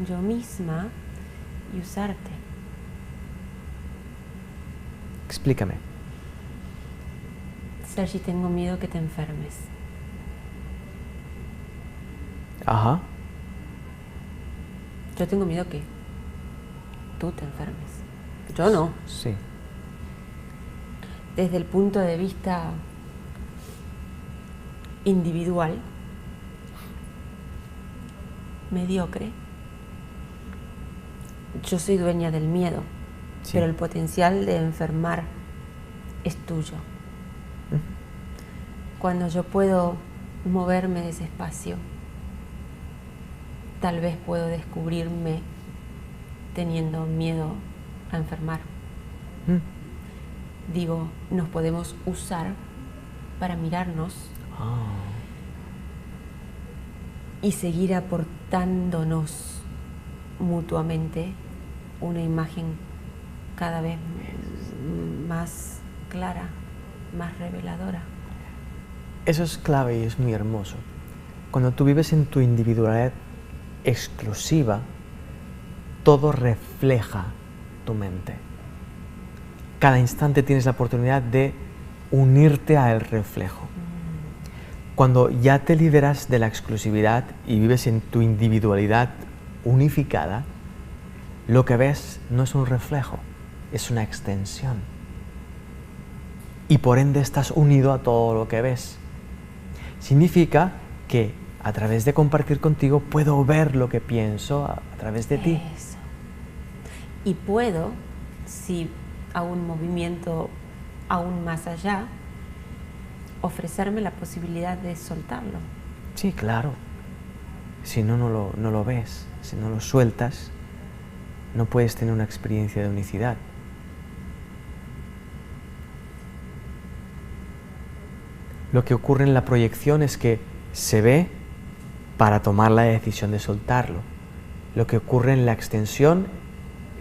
yo misma y usarte. Explícame. Sergi, tengo miedo que te enfermes. Ajá. Yo tengo miedo que tú te enfermes. Yo no. Sí. Desde el punto de vista individual, mediocre, yo soy dueña del miedo, Sí. pero el potencial de enfermar es tuyo. Cuando yo puedo moverme de ese espacio, tal vez puedo descubrirme teniendo miedo a enfermar. Digo, nos podemos usar para mirarnos y seguir aportándonos mutuamente una imagen cada vez más clara, más reveladora. Eso es clave y es muy hermoso. Cuando tú vives en tu individualidad exclusiva, todo refleja tu mente. Cada instante tienes la oportunidad de unirte al reflejo. Cuando ya te liberas de la exclusividad y vives en tu individualidad unificada, lo que ves no es un reflejo, es una extensión. Y por ende estás unido a todo lo que ves. Significa que a través de compartir contigo puedo ver lo que pienso a través de ti. Eso. Y puedo, si hago un movimiento aún más allá, ofrecerme la posibilidad de soltarlo. Sí, claro. Si no, no lo ves. Si no lo sueltas, no puedes tener una experiencia de unicidad. Lo que ocurre en la proyección es que se ve para tomar la decisión de soltarlo. Lo que ocurre en la extensión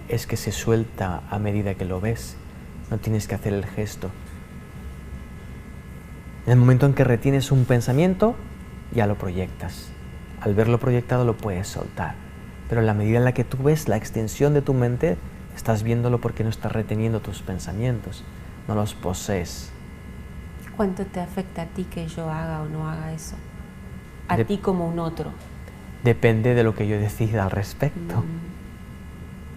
es que se suelta a medida que lo ves. No tienes que hacer el gesto. En el momento en que retienes un pensamiento, ya lo proyectas. Al verlo proyectado lo puedes soltar. Pero en la medida en la que tú ves la extensión de tu mente, estás viéndolo porque no estás reteniendo tus pensamientos, no los posees. ¿Cuánto te afecta a ti que yo haga o no haga eso? A ti como un otro. Depende de lo que yo decida al respecto.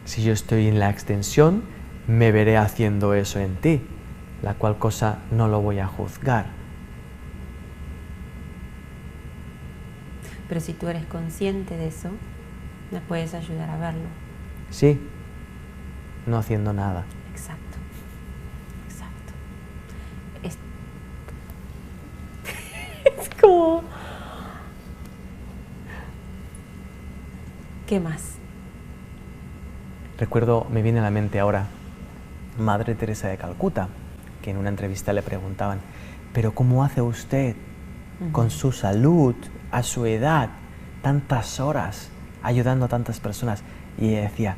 Si yo estoy en la extensión, me veré haciendo eso en ti, la cual cosa no lo voy a juzgar. Pero si tú eres consciente de eso, me puedes ayudar a verlo. Sí, no haciendo nada. Exacto, exacto. Es como... ¿Qué más? Recuerdo, me viene a la mente ahora, Madre Teresa de Calcuta, que en una entrevista le preguntaban, ¿pero cómo hace usted con su salud, a su edad, tantas horas, ayudando a tantas personas? Y ella decía,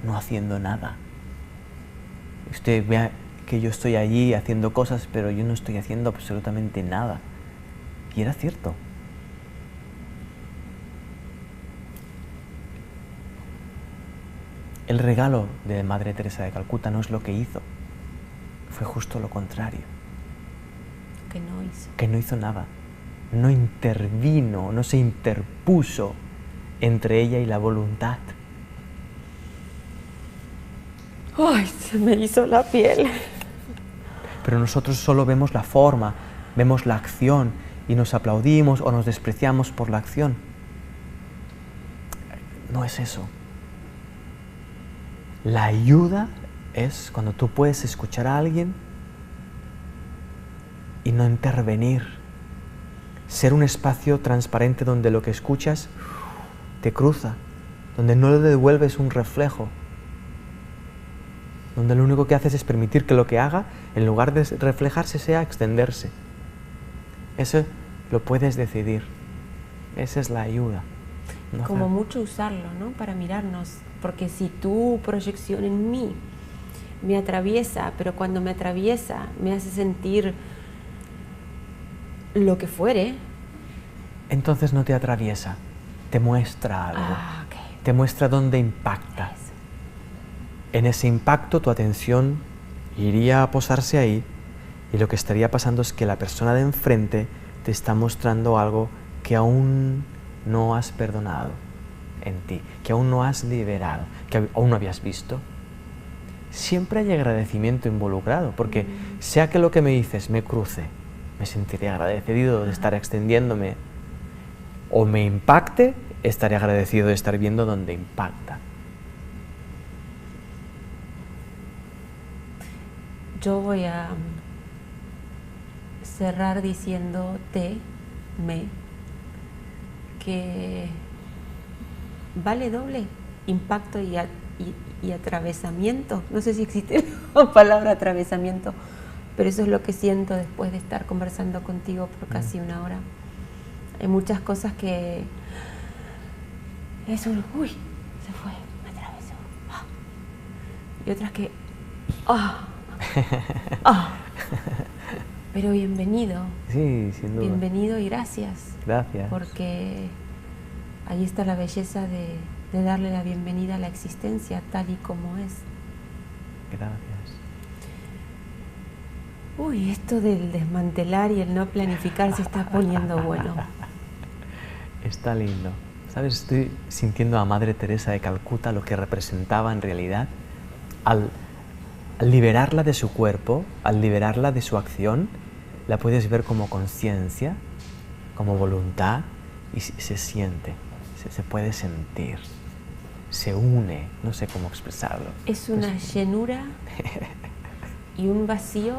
no haciendo nada. Usted vea que yo estoy allí haciendo cosas, pero yo no estoy haciendo absolutamente nada. Y era cierto. El regalo de Madre Teresa de Calcuta no es lo que hizo, fue justo lo contrario. Que no hizo. Que no hizo nada, no intervino, no se interpuso entre ella y la voluntad. ¡Ay, se me hizo la piel! Pero nosotros solo vemos la forma, vemos la acción y nos aplaudimos o nos despreciamos por la acción. No es eso. La ayuda es cuando tú puedes escuchar a alguien y no intervenir. Ser un espacio transparente donde lo que escuchas te cruza, donde no le devuelves un reflejo, donde lo único que haces es permitir que lo que haga, en lugar de reflejarse, sea extenderse. Eso lo puedes decidir. Esa es la ayuda. No como hacer- mucho usarlo, ¿no? Para mirarnos, porque si tu proyección en mí me atraviesa, pero cuando me atraviesa me hace sentir lo que fuere. Entonces no te atraviesa, te muestra algo, Ok. te muestra dónde impacta. Eso. En ese impacto tu atención iría a posarse ahí y lo que estaría pasando es que la persona de enfrente te está mostrando algo que aún no has perdonado en ti, que aún no has liberado, que aún no habías visto. Siempre hay agradecimiento involucrado, porque sea que lo que me dices me cruce, me sentiré agradecido de estar extendiéndome, o me impacte, estaré agradecido de estar viendo dónde impacta. Yo voy a cerrar diciéndote, que vale doble impacto y atravesamiento. No sé si existe la palabra atravesamiento, pero eso es lo que siento después de estar conversando contigo por casi una hora. Hay muchas cosas que es un uy, se fue, me atravesó. Ah. Y otras que pero bienvenido. Sí, sin duda. Bienvenido y gracias. Gracias. Porque ahí está la belleza de darle la bienvenida a la existencia tal y como es. Gracias. Uy, esto del desmantelar y el no planificar se está poniendo bueno. Está lindo. ¿Sabes? Estoy sintiendo a Madre Teresa de Calcuta lo que representaba en realidad al liberarla de su cuerpo, al liberarla de su acción, la puedes ver como conciencia, como voluntad y se siente, se puede sentir, se une, no sé cómo expresarlo. Es una llenura y un vacío.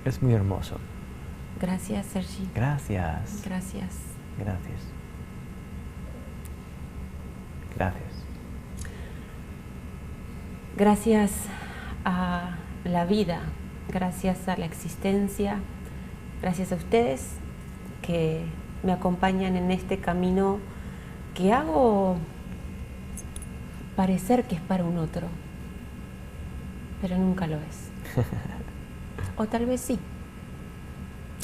Es muy hermoso. Gracias, Sergi. Gracias. Gracias. Gracias. Gracias. Gracias a la vida, gracias a la existencia, gracias a ustedes que me acompañan en este camino que hago parecer que es para un otro, pero nunca lo es. O tal vez sí,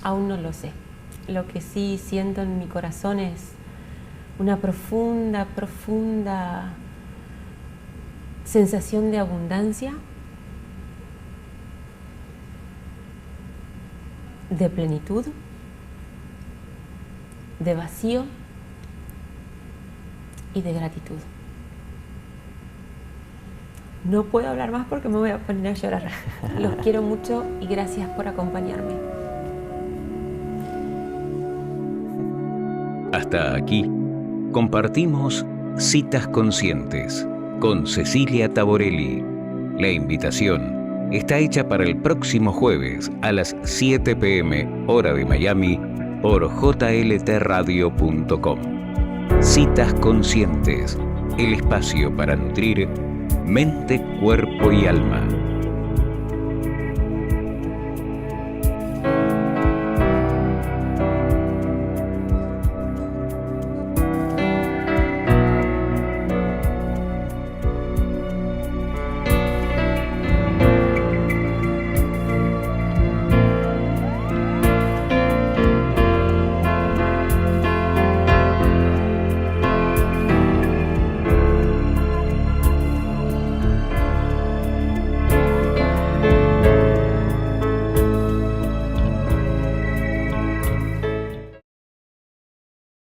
aún no lo sé. Lo que sí siento en mi corazón es una profunda, profunda sensación de abundancia, de plenitud, de vacío y de gratitud. No puedo hablar más porque me voy a poner a llorar. Los quiero mucho y gracias por acompañarme. Hasta aquí compartimos Citas Conscientes con Cecilia Taborelli. La invitación está hecha para el próximo jueves a las 7 p.m. hora de Miami por jltradio.com. Citas Conscientes, el espacio para nutrir mente, cuerpo y alma.